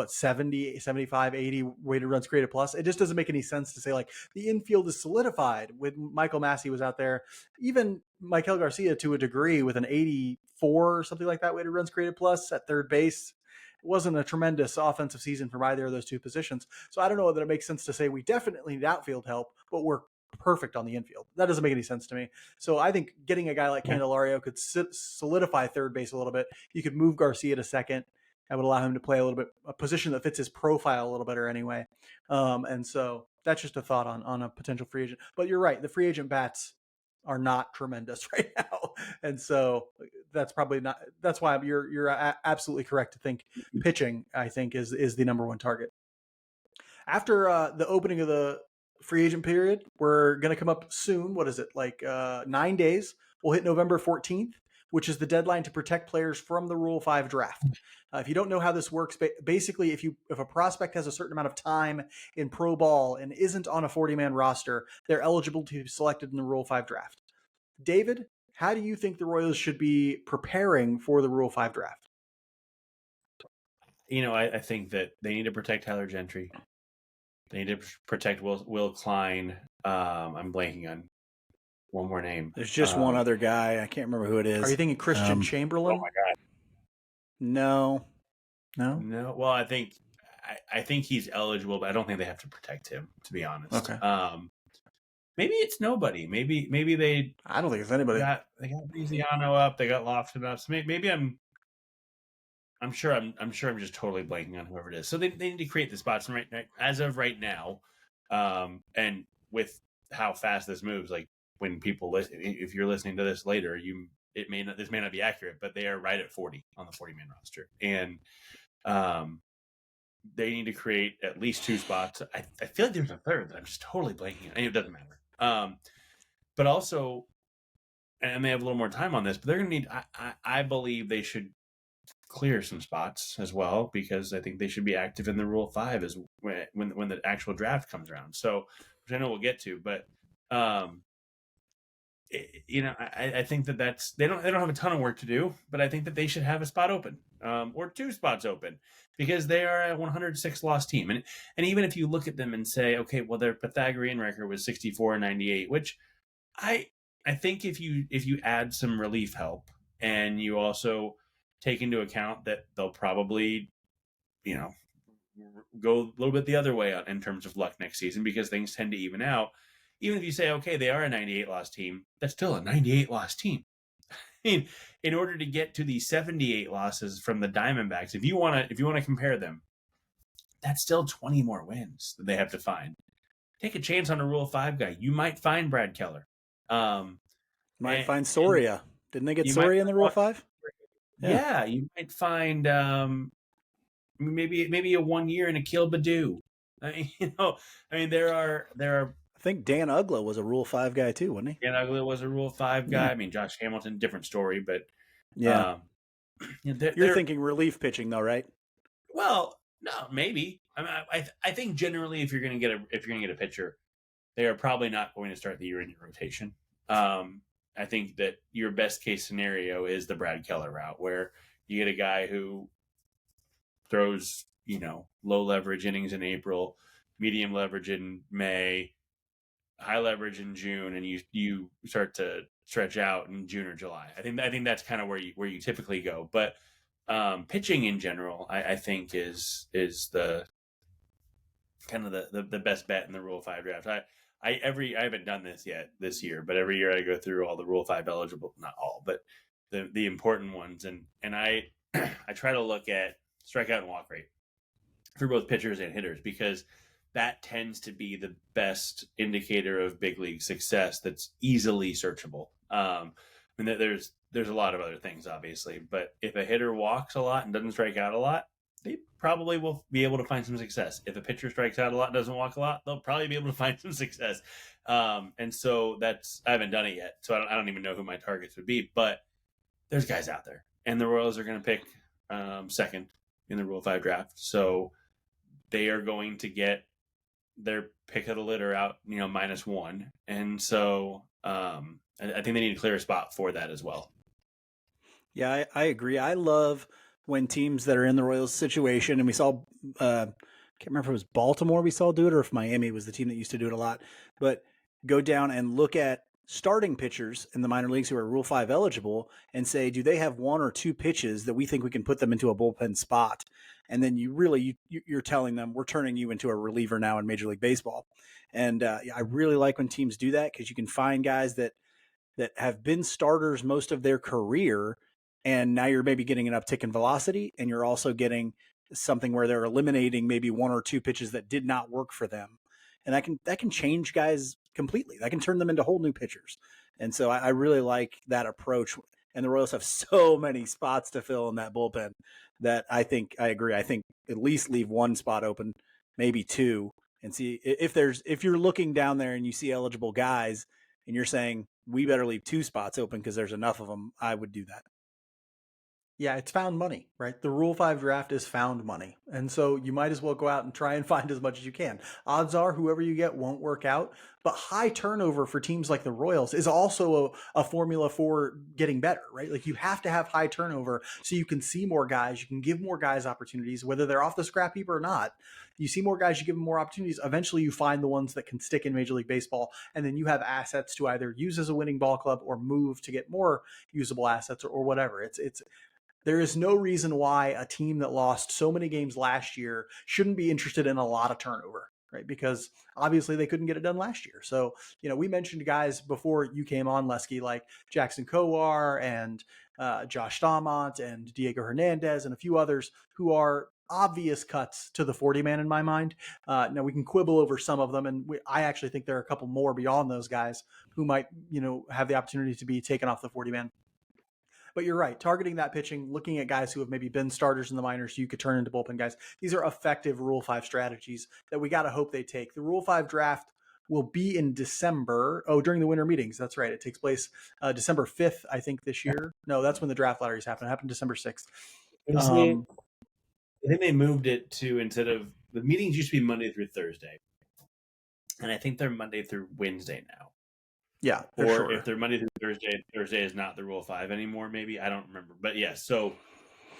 70, 75, 80 weighted runs created plus. It just doesn't make any sense to say like the infield is solidified with Michael Massey was out there. Even Maikel Garcia to a degree with an 84 or something like that weighted runs created plus at third base. wasn't a tremendous offensive season from either of those two positions. So I don't know that it makes sense to say we definitely need outfield help, but we're perfect on the infield. That doesn't make any sense to me. So I think getting a guy like Candelario could solidify third base a little bit. You could move Garcia to second. That would allow him to play a little bit, a position that fits his profile a little better anyway. And so that's just a thought on a potential free agent. But you're right. The free agent bats are not tremendous right now. And so that's probably not, that's why you're absolutely correct to think pitching, I think, is the number one target. After the opening of the free agent period, we're going to come up soon. What is it? Like 9 days. We'll hit November 14th, which is the deadline to protect players from the Rule 5 draft. If you don't know how this works, basically if a prospect has a certain amount of time in pro ball and isn't on a 40-man roster, they're eligible to be selected in the Rule 5 draft. David, how do you think the Royals should be preparing for the Rule 5 draft? I think that they need to protect Tyler Gentry. They need to protect Will Klein. I'm blanking on one more name. There's just one other guy. I can't remember who it is. Are you thinking Christian Chamberlain? Oh my God. No. Well, I think he's eligible, but I don't think they have to protect him, to be honest. Okay. Maybe it's nobody. Maybe they. I don't think it's anybody. They got Veziano up. They got Lofton up. So maybe I'm sure I'm just totally blanking on whoever it is. So they need to create the spots right as of right now, and with how fast this moves, like when people listen, if you're listening to this later, this may not be accurate, but they are right at 40 on the 40-man roster, and they need to create at least 2 spots. I feel like there's a third that I'm just totally blanking on. It doesn't matter. But also, and they have a little more time on this, but they're going to need. I believe they should clear some spots as well, because I think they should be active in the Rule 5 as when the actual draft comes around. So, which I know we'll get to, but I think that's they don't have a ton of work to do, but I think that they should have a spot open, or 2 spots open, because they are a 106 loss team, and even if you look at them and say, okay, well, their Pythagorean record was 64-98, which I think if you add some relief help and you also take into account that they'll probably, go a little bit the other way in terms of luck next season, because things tend to even out. Even if you say, okay, they are a 98 loss team, that's still a 98 loss team. I mean, in order to get to the 78 losses from the Diamondbacks, if you want to compare them, that's still 20 more wins that they have to find. Take a chance on a Rule 5 guy. You might find Brad Keller. Might find Soria. Didn't they get Soria in the Rule 5? Yeah, you might find maybe a 1 year in Akil Baddoo. There are. I think Dan Ugla was a Rule 5 guy too, wasn't he? Dan Ugla was a Rule 5 guy. Yeah. I mean, Josh Hamilton, different story, but yeah. You're thinking relief pitching though, right? Well, no, maybe. I mean, I think generally if you're going to get a pitcher, they are probably not going to start the year in your rotation. I think that your best case scenario is the Brad Keller route, where you get a guy who throws, low leverage innings in April, medium leverage in May, high leverage in June, and you start to stretch out in June or July. I think that's kind of where you typically go. But pitching in general, I think is the kind of the best bet in the Rule 5 draft. I haven't done this yet this year, but every year I go through all the Rule 5 eligible, not all, but the important ones, and I I try to look at strikeout and walk rate for both pitchers and hitters, because that tends to be the best indicator of big league success that's easily searchable. There's a lot of other things, obviously, but if a hitter walks a lot and doesn't strike out a lot, they probably will be able to find some success. If a pitcher strikes out a lot, doesn't walk a lot, they'll probably be able to find some success. And so I haven't done it yet, so I don't even know who my targets would be, but there's guys out there, and the Royals are going to pick second in the Rule 5 draft. So they are going to get their pick of the litter out, -1. And so I think they need to clear a spot for that as well. Yeah, I agree. I love when teams that are in the Royals situation, and we saw, can't remember if it was Baltimore we saw do it or if Miami was the team that used to do it a lot, but go down and look at starting pitchers in the minor leagues who are Rule 5 eligible and say, do they have 1 or 2 pitches that we think we can put them into a bullpen spot? and then you're telling them we're turning you into a reliever now in Major League Baseball. And I really like when teams do that, because you can find guys that have been starters most of their career, and now you're maybe getting an uptick in velocity, and you're also getting something where they're eliminating maybe one or two pitches that did not work for them, and that can change guys completely. That can turn them into whole new pitchers. And so I really like that approach. And the Royals have so many spots to fill in that bullpen that I agree. I think at least leave one spot open, maybe two, and see if you're looking down there and you see eligible guys and you're saying we better leave two spots open because there's enough of them, I would do that. Yeah, it's found money, right? The Rule 5 draft is found money. And so you might as well go out and try and find as much as you can. Odds are whoever you get won't work out, but high turnover for teams like the Royals is also a formula for getting better, right? Like you have to have high turnover so you can see more guys, you can give more guys opportunities, whether they're off the scrap heap or not. You see more guys, you give them more opportunities. Eventually you find the ones that can stick in Major League Baseball, and then you have assets to either use as a winning ball club or move to get more usable assets or whatever. There is no reason why a team that lost so many games last year shouldn't be interested in a lot of turnover, right? Because obviously they couldn't get it done last year. So, we mentioned guys before you came on, Lesky, like Jackson Kowar and Josh Staumont and Diego Hernandez and a few others who are obvious cuts to the 40-man in my mind. Now we can quibble over some of them, and I actually think there are a couple more beyond those guys who might, have the opportunity to be taken off the 40-man. But you're right. Targeting that pitching, looking at guys who have maybe been starters in the minors, you could turn into bullpen guys. These are effective Rule 5 strategies that we got to hope they take. The Rule 5 draft will be in December. Oh, during the winter meetings. That's right. It takes place December 5th, I think, this year. No, that's when the draft lotteries happen. It happened December 6th. I think they moved it to, instead of the meetings used to be Monday through Thursday, and I think they're Monday through Wednesday now. Yeah. Or shorter. if they're Monday through Thursday is not the Rule 5 anymore, maybe. I don't remember. But yeah, so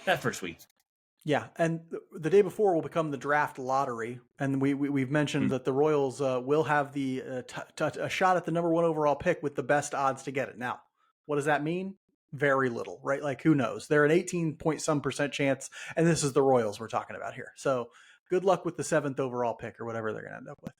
that first week. Yeah, and the day before will become the draft lottery, and we've mentioned that the Royals will have the a shot at the number 1 overall pick with the best odds to get it. Now, what does that mean? Very little, right? Like, who knows? They're an 18-point-some% chance, and this is the Royals we're talking about here. So good luck with the 7th overall pick or whatever they're going to end up with.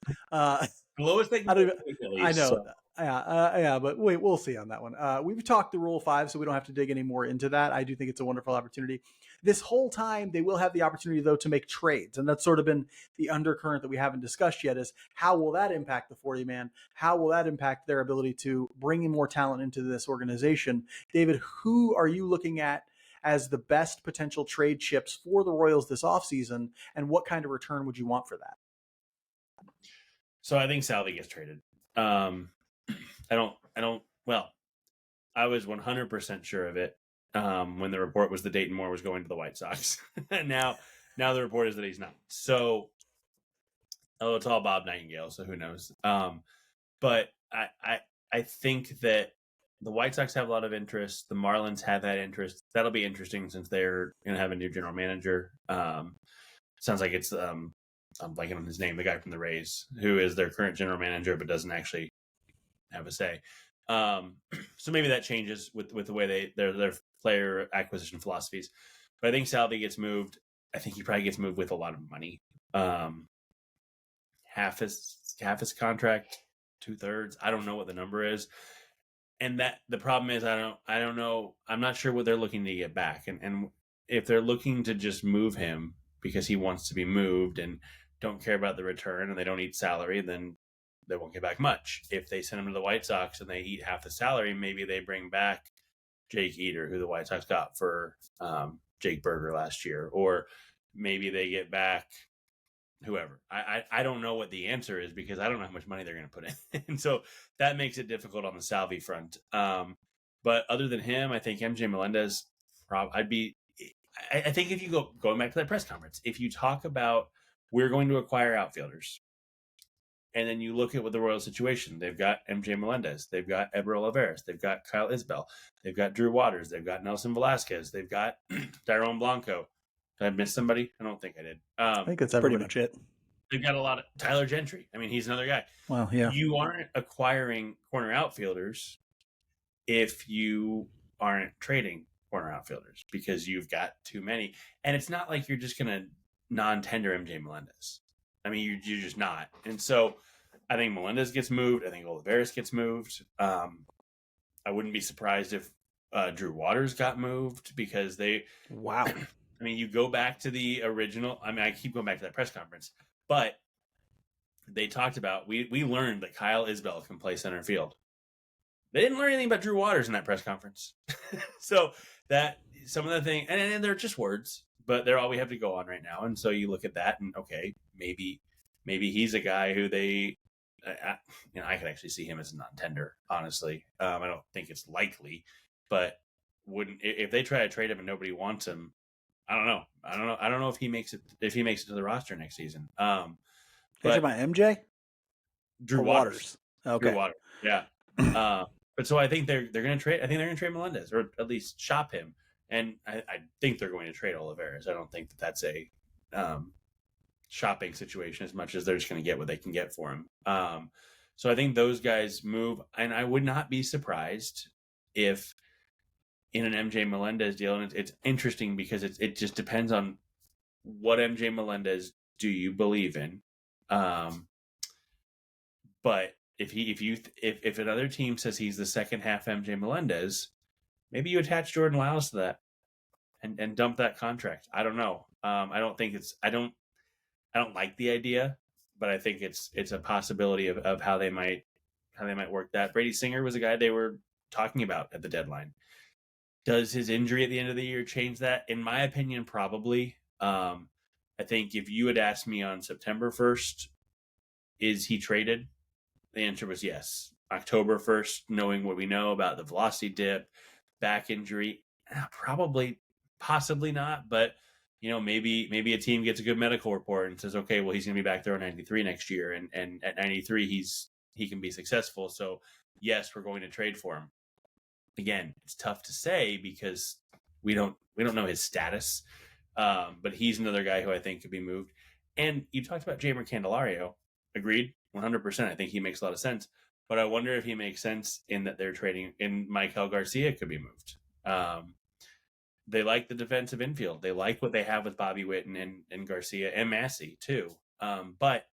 The lowest they can I least, know. So. Yeah, but we'll see on that one. We've talked the Rule 5, so we don't have to dig any more into that. I do think it's a wonderful opportunity. This whole time, they will have the opportunity, though, to make trades, and that's sort of been the undercurrent that we haven't discussed yet, is how will that impact the 40-man? How will that impact their ability to bring in more talent into this organization? David, who are you looking at as the best potential trade chips for the Royals this offseason, and what kind of return would you want for that? So I think Salvi gets traded. I was 100% sure of it when the report was that Dayton Moore was going to the White Sox. now the report is that he's not. So, it's all Bob Nightingale, so who knows? But I think that the White Sox have a lot of interest. The Marlins have that interest. That'll be interesting since they're going to have a new general manager. Sounds like it's I'm blanking on his name, the guy from the Rays, who is their current general manager but doesn't actually have a say. So maybe that changes with the way their player acquisition philosophies. But I think Salvi gets moved. I think he probably gets moved with a lot of money. Half his contract, 2/3. I don't know what the number is. And that the problem is I don't know. I'm not sure what they're looking to get back. And if they're looking to just move him because he wants to be moved and don't care about the return and they don't eat salary, then they won't get back much. If they send him to the White Sox and they eat half the salary, maybe they bring back Jake Eater, who the White Sox got for Jake Berger last year, or maybe they get back whoever. I don't know what the answer is because I don't know how much money they're going to put in. And so that makes it difficult on the Salvi front. But other than him, I think MJ Melendez, I think if you going back to that press conference, if you talk about we're going to acquire outfielders, and then you look at what the Royal situation, they've got MJ Melendez, they've got Eber Olivares, they've got Kyle Isbell, they've got Drew Waters, they've got Nelson Velasquez, they've got Tyrone Blanco. Did I miss somebody? I don't think I did. I think that's pretty much it. They've got a lot of Tyler Gentry. I mean, he's another guy. Well, yeah. You aren't acquiring corner outfielders if you aren't trading corner outfielders because you've got too many. And it's not like you're just going to non-tender MJ Melendez. I mean, you're just not. And so I think Melendez gets moved. I think Olivares gets moved. I wouldn't be surprised if Drew Waters got moved because they. Wow. I mean, you go back to the original. I mean, I keep going back to that press conference, but they talked about we learned that Kyle Isbell can play center field. They didn't learn anything about Drew Waters in that press conference. So that some of the things, and they're just words, but they're all we have to go on right now. And so you look at that, and okay, maybe he's a guy who they, I could actually see him as a non-tender. Honestly, I don't think it's likely, but wouldn't if they try to trade him and nobody wants him. I don't know if he makes it to the roster next season. But about MJ, Drew Waters. Okay, Drew Waters. Yeah. But so I think they're going to trade. I think they're going to trade Melendez, or at least shop him. And I think they're going to trade Olivares. I don't think that's a shopping situation as much as they're just going to get what they can get for him. So I think those guys move, and I would not be surprised if in an MJ Melendez deal, and it's interesting because it just depends on what MJ Melendez do you believe in. But if another team says he's the second half MJ Melendez, maybe you attach Jordan Lyles to that and dump that contract. I don't know. I don't like the idea, but I think it's a possibility of how they might work that. Brady Singer was a guy they were talking about at the deadline. Does his injury at the end of the year change that? In my opinion, probably. I think if you had asked me on September 1st, is he traded? The answer was yes. October 1st, knowing what we know about the velocity dip, back injury, probably, possibly not. But, maybe a team gets a good medical report and says, okay, well, he's going to be back there on 93 next year. And at 93, he can be successful. So, yes, we're going to trade for him. Again, it's tough to say because we don't know his status. But he's another guy who I think could be moved. And you talked about Jeimer Candelario. Agreed, 100%. I think he makes a lot of sense. But I wonder if he makes sense in that they're trading, and Michael Garcia could be moved. They like the defensive infield. They like what they have with Bobby Witt and Garcia and Massey too. But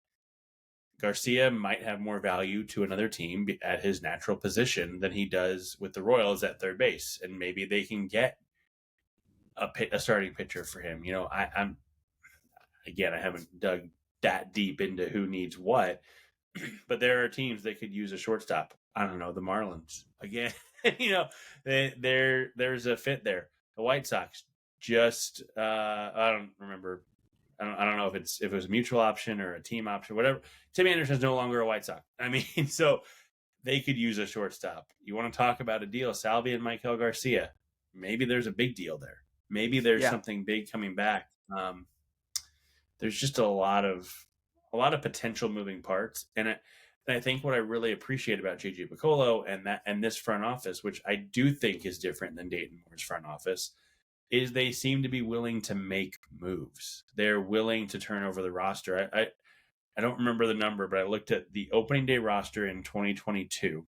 Garcia might have more value to another team at his natural position than he does with the Royals at third base. And maybe they can get a starting pitcher for him. I haven't dug that deep into who needs what, but there are teams that could use a shortstop. I don't know, the Marlins again. There's a fit there. The White Sox just I don't remember. I don't know if it was a mutual option or a team option, whatever. Tim Anderson's no longer a White Sox. I mean, so they could use a shortstop. You want to talk about a deal? Salvi and Michael Garcia. Maybe there's a big deal there. Maybe there's something big coming back. There's just a lot of potential moving parts, and I think what I really appreciate about JJ Piccolo and this front office, which I do think is different than Dayton Moore's front office, is they seem to be willing to make moves. They're willing to turn over the roster. I don't remember the number, but I looked at the opening day roster in 2022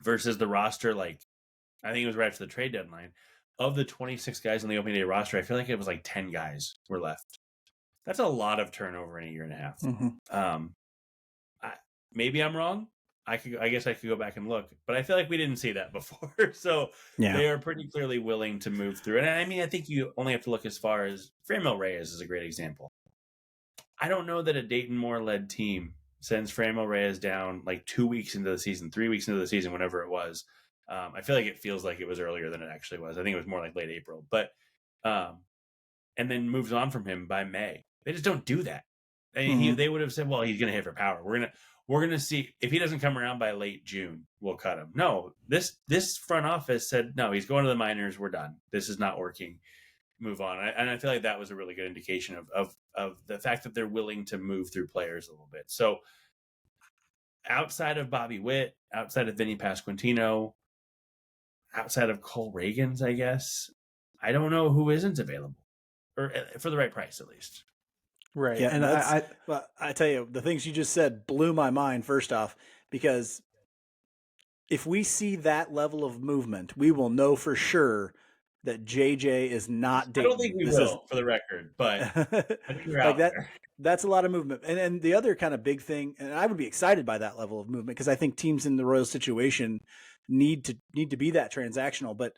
versus the roster, I think it was right after the trade deadline. Of the 26 guys on the opening day roster, I feel like it was 10 guys were left. That's a lot of turnover in a year and a half. Mm-hmm. Maybe I'm wrong. I guess I could go back and look, but I feel like we didn't see that before. So they are pretty clearly willing to move through. And I mean, I think you only have to look as far as Franmil Reyes is a great example. I don't know that a Dayton Moore-led team sends Franmil Reyes down 2 weeks into the season, 3 weeks into the season, whenever it was. I feel like it feels like it was earlier than it actually was. I think it was more like late April, but and then moves on from him by May. They just don't do that. They would have said, well, he's going to hit for power. We're gonna see if he doesn't come around by late June, we'll cut him. No, this front office said no. He's going to the minors. We're done. This is not working. Move on. And I feel like that was a really good indication of the fact that they're willing to move through players a little bit. So outside of Bobby Witt, outside of Vinny Pasquantino, outside of Cole Reagans, I guess I don't know who isn't available, or for the right price at least. Right. Yeah, and I tell you, the things you just said blew my mind, first off, because if we see that level of movement, we will know for sure that JJ is not I Dayton. don't think we will, for the record, but I think we're like out that. there. That's a lot of movement. And the other kind of big thing, and I would be excited by that level of movement because I think teams in the Royals situation need to be that transactional. But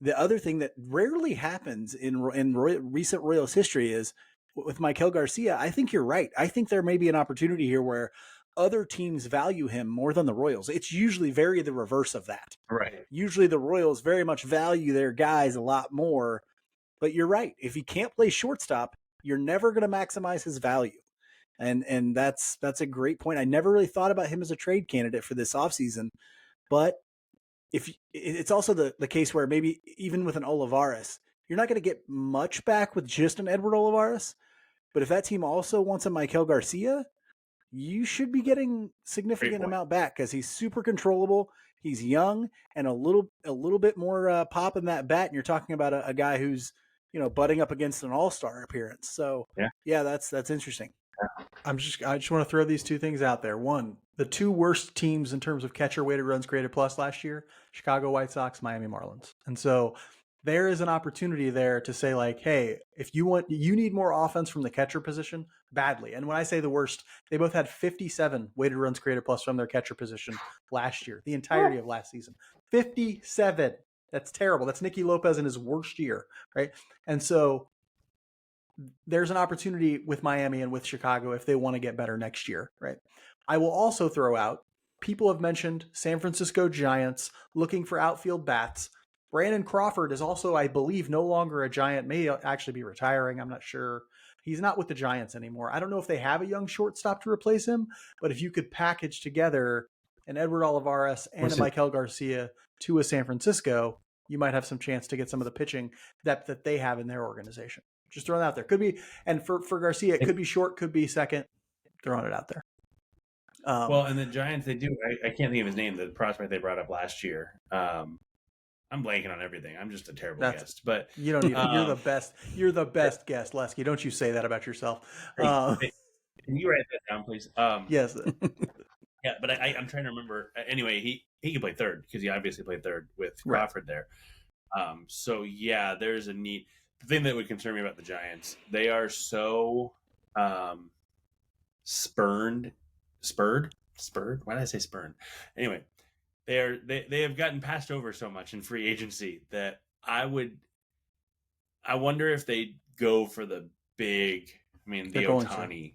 the other thing that rarely happens in recent Royals history is with Michael Garcia. I think you're right. I think there may be an opportunity here where other teams value him more than the Royals. It's usually very the reverse of that. Right. Usually the Royals very much value their guys a lot more. But you're right. If he can't play shortstop, you're never going to maximize his value. And that's a great point. I never really thought about him as a trade candidate for this offseason. But if it's also the case where maybe even with an Olivares, you're not going to get much back with just an Edward Olivares. But if that team also wants a Michael Garcia, you should be getting significant amount back because he's super controllable. He's young and a little bit more pop in that bat. And you're talking about a guy who's, butting up against an all-star appearance. So yeah, that's interesting. I just want to throw these two things out there. One, the two worst teams in terms of catcher weighted runs created plus last year, Chicago White Sox, Miami Marlins. And so there is an opportunity there to say like, hey, if you need more offense from the catcher position badly. And when I say the worst, they both had 57 weighted runs created plus from their catcher position last year, the entirety of last season. 57. That's terrible. That's Nicky Lopez in his worst year, right? And so there's an opportunity with Miami and with Chicago if they want to get better next year, right? I will also throw out, people have mentioned San Francisco Giants looking for outfield bats. Brandon Crawford is also, I believe, no longer a Giant, may actually be retiring. I'm not sure. He's not with the Giants anymore. I don't know if they have a young shortstop to replace him, but if you could package together an Edward Olivares and a Michael Garcia to a San Francisco, you might have some chance to get some of the pitching depth that they have in their organization. Just throwing it out there. Could be, and for Garcia, it could be short, could be second. Throwing it out there. Well, and the Giants, they do. I can't think of his name. The prospect they brought up last year. I'm blanking on everything. I'm just a terrible guest. But you don't even. You're the best. You're the best guest, Lesky. Don't you say that about yourself? Can you write that down, please? Yes. Yeah, but I'm trying to remember. Anyway, he can play third because he obviously played third with Crawford there. So yeah, there's a need. The thing that would concern me about the Giants, they are so spurred. Why did I say spurned? Anyway, they have gotten passed over so much in free agency that I wonder if they go for the big. I mean, the Ohtani,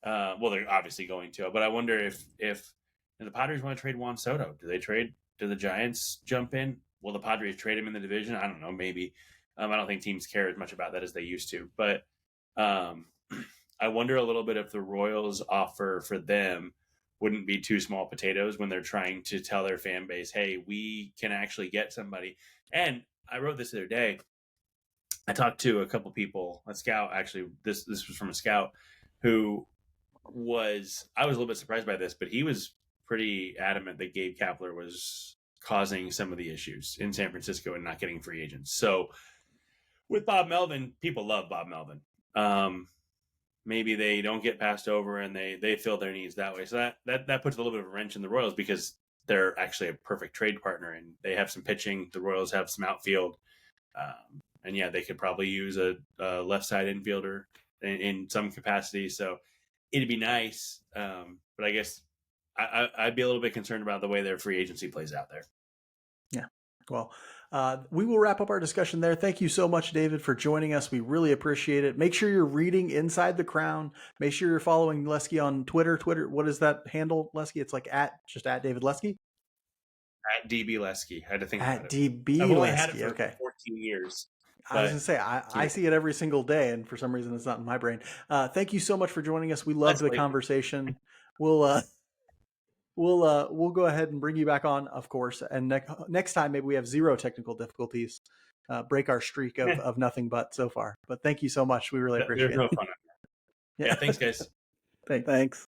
well, they're obviously going to, but I wonder if the Padres want to trade Juan Soto. Do the Giants jump in? Will the Padres trade him in the division? I don't know. Maybe. I don't think teams care as much about that as they used to. But I wonder a little bit if the Royals' offer for them wouldn't be too small potatoes when they're trying to tell their fan base, hey, we can actually get somebody. And I wrote this the other day. I talked to a couple people, a scout, actually. This was from a scout who I was a little bit surprised by this, but he was pretty adamant that Gabe Kapler was causing some of the issues in San Francisco and not getting free agents. So with Bob Melvin, people love Bob Melvin. Maybe they don't get passed over and they fill their needs that way. So that puts a little bit of a wrench in the Royals because they're actually a perfect trade partner and they have some pitching. The Royals have some outfield. And yeah, they could probably use a left side infielder in some capacity. So it'd be nice. But I guess I'd be a little bit concerned about the way their free agency plays out there. Yeah. Well, we will wrap up our discussion there. Thank you so much, David, for joining us. We really appreciate it. Make sure you're reading Inside the Crown. Make sure you're following Lesky on Twitter. What is that handle, Lesky? It's like at David Lesky? At DB Lesky. I had to think at about it. DB I've only Lesky. had it for okay. 14 years. I was going to say, I see it every single day, and for some reason it's not in my brain. Thank you so much for joining us. We loved the conversation. We'll go ahead and bring you back on, of course. And next time, maybe we have zero technical difficulties, break our streak of nothing but so far. But thank you so much. We really appreciate it. There's no fun. Yeah, thanks, guys. Thanks.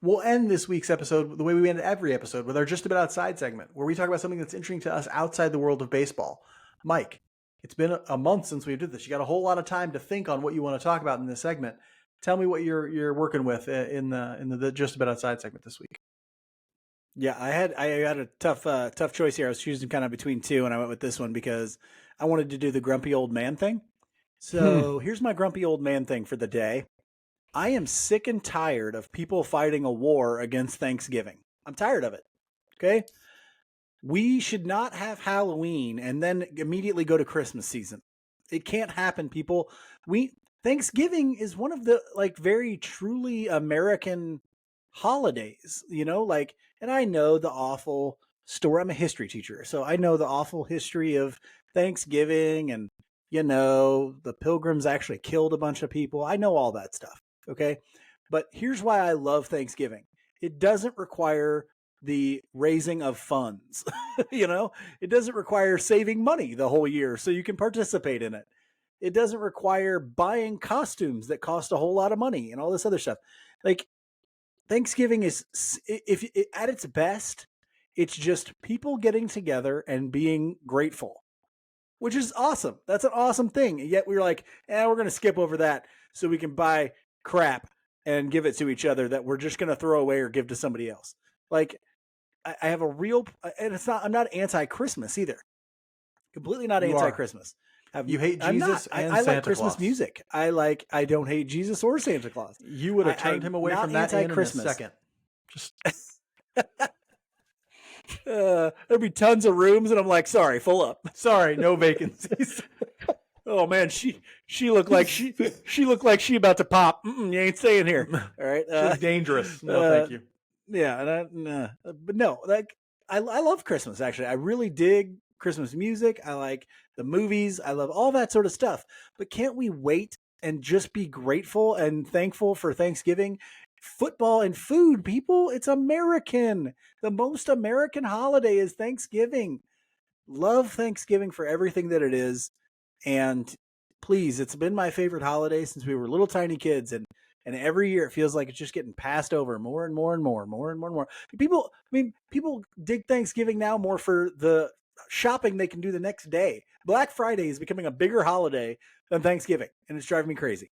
We'll end this week's episode the way we end every episode, with our Just About Outside segment, where we talk about something that's interesting to us outside the world of baseball. Mike, it's been a month since we did this. You got a whole lot of time to think on what you want to talk about in this segment. tell me what you're working with in the Just About Outside segment this week. Yeah, I had a tough choice here. I was choosing kind of between two, and I went with this one because I wanted to do the grumpy old man thing. So here's my grumpy old man thing for the day. I am sick and tired of people fighting a war against Thanksgiving. I'm tired of it. Okay? We should not have Halloween and then immediately go to Christmas season. It can't happen, people. Thanksgiving is one of the like very truly American holidays, and I know the awful story. I'm a history teacher, so I know the awful history of Thanksgiving and the Pilgrims actually killed a bunch of people. I know all that stuff. Okay. But here's why I love Thanksgiving. It doesn't require the raising of funds. It doesn't require saving money the whole year so you can participate in it. It doesn't require buying costumes that cost a whole lot of money and all this other stuff. Like Thanksgiving is, if at its best, it's just people getting together and being grateful, which is awesome. That's an awesome thing. And yet we're like, we're going to skip over that so we can buy crap and give it to each other that we're just going to throw away or give to somebody else. Like I have a real, and I'm not anti-Christmas either. Completely not anti-Christmas. You hate Jesus and I Santa like Christmas Claus. music. I don't hate Jesus or Santa Claus. You would have turned him away from that in a second. Just there'd be tons of rooms, and I'm like, sorry, full up. Sorry, no vacancies. Oh man, she looked like she looked like she about to pop. You ain't staying here. All right, she's dangerous. No, thank you. Yeah, but no, like I love Christmas. Actually, I really dig Christmas music. I like the movies. I love all that sort of stuff. But can't we wait and just be grateful and thankful for Thanksgiving? Football and food, people. It's American. The most American holiday is Thanksgiving. Love Thanksgiving for everything that it is. And please, it's been my favorite holiday since we were little tiny kids. And every year it feels like it's just getting passed over more and more and more. People dig Thanksgiving now more for the shopping they can do the next day. Black Friday is becoming a bigger holiday than Thanksgiving, and it's driving me crazy.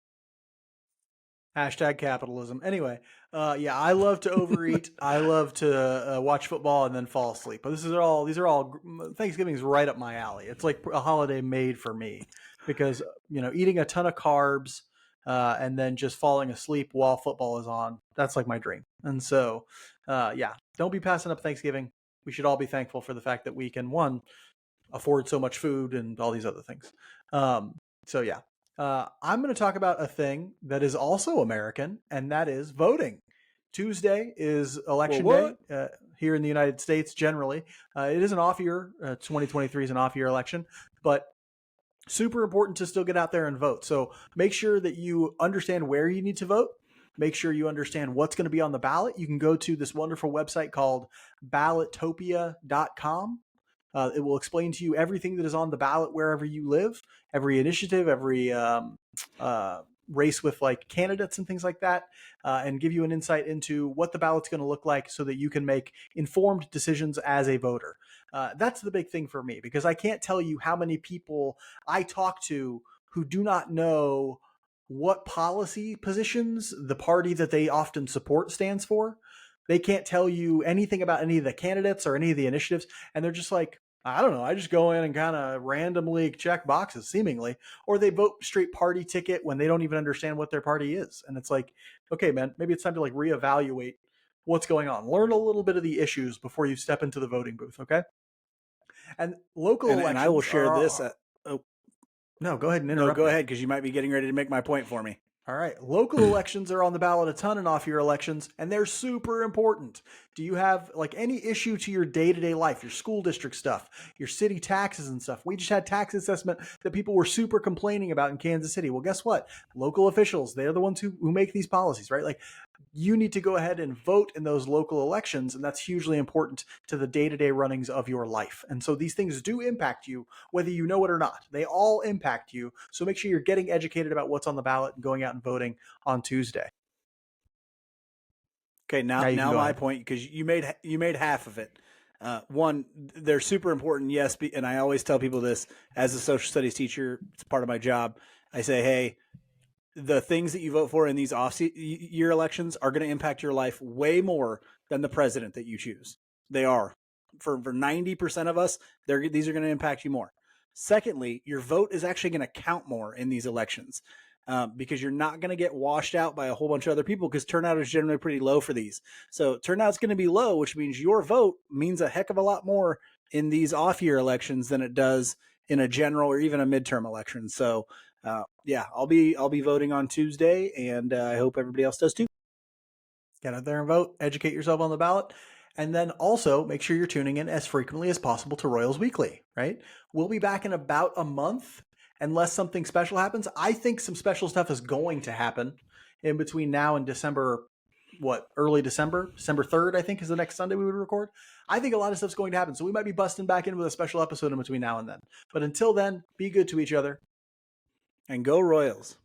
Hashtag capitalism. Anyway, I love to overeat. I love to watch football and then fall asleep. But these are all Thanksgiving is right up my alley. It's like a holiday made for me because eating a ton of carbs and then just falling asleep while football is on. That's like my dream. And so, don't be passing up Thanksgiving. We should all be thankful for the fact that we can afford so much food and all these other things. I'm going to talk about a thing that is also American, and that is voting. Tuesday is election day here in the United States generally. It is an off year. 2023 is an off year election, but super important to still get out there and vote. So make sure that you understand where you need to vote. Make sure you understand what's going to be on the ballot. You can go to this wonderful website called ballottopia.com. It will explain to you everything that is on the ballot wherever you live, every initiative, every race with like candidates and things like that, and give you an insight into what the ballot's going to look like so that you can make informed decisions as a voter. That's the big thing for me because I can't tell you how many people I talk to who do not know what policy positions the party that they often support stands for. They can't tell you anything about any of the candidates or any of the initiatives. And they're just like, I don't know. I just go in and kind of randomly check boxes seemingly, or they vote straight party ticket when they don't even understand what their party is. And it's like, okay, man, maybe it's time to like reevaluate what's going on. Learn a little bit of the issues before you step into the voting booth. Okay. And local elections. And I will share this. No, go ahead and interrupt. No, go ahead because you might be getting ready to make my point for me. All right. Local elections are on the ballot a ton in off-year elections, and they're super important. Do you have like any issue to your day-to-day life, your school district stuff, your city taxes and stuff? We just had tax assessment that people were super complaining about in Kansas City. Well, guess what? Local officials, they're the ones who make these policies, right? Like you need to go ahead and vote in those local elections, and that's hugely important to the day-to-day runnings of your life. And so these things do impact you, whether you know it or not. They all impact you. So make sure you're getting educated about what's on the ballot and going out and voting on Tuesday. Okay, now my point, because you made half of it. One, they're super important, yes, and I always tell people this as a social studies teacher. It's part of my job. I say, hey, the things that you vote for in these off-year elections are going to impact your life way more than the president that you choose. They are. For 90% of us, these are going to impact you more. Secondly, your vote is actually going to count more in these elections because you're not going to get washed out by a whole bunch of other people because turnout is generally pretty low for these. So turnout's going to be low, which means your vote means a heck of a lot more in these off-year elections than it does in a general or even a midterm election. So yeah, I'll be voting on Tuesday, and I hope everybody else does too. Get out there and vote. Educate yourself on the ballot. And then also make sure you're tuning in as frequently as possible to Royals Weekly, right? We'll be back in about a month unless something special happens. I think some special stuff is going to happen in between now and December, early December? December 3rd, I think, is the next Sunday we would record. I think a lot of stuff's going to happen. So we might be busting back in with a special episode in between now and then. But until then, be good to each other. And go Royals.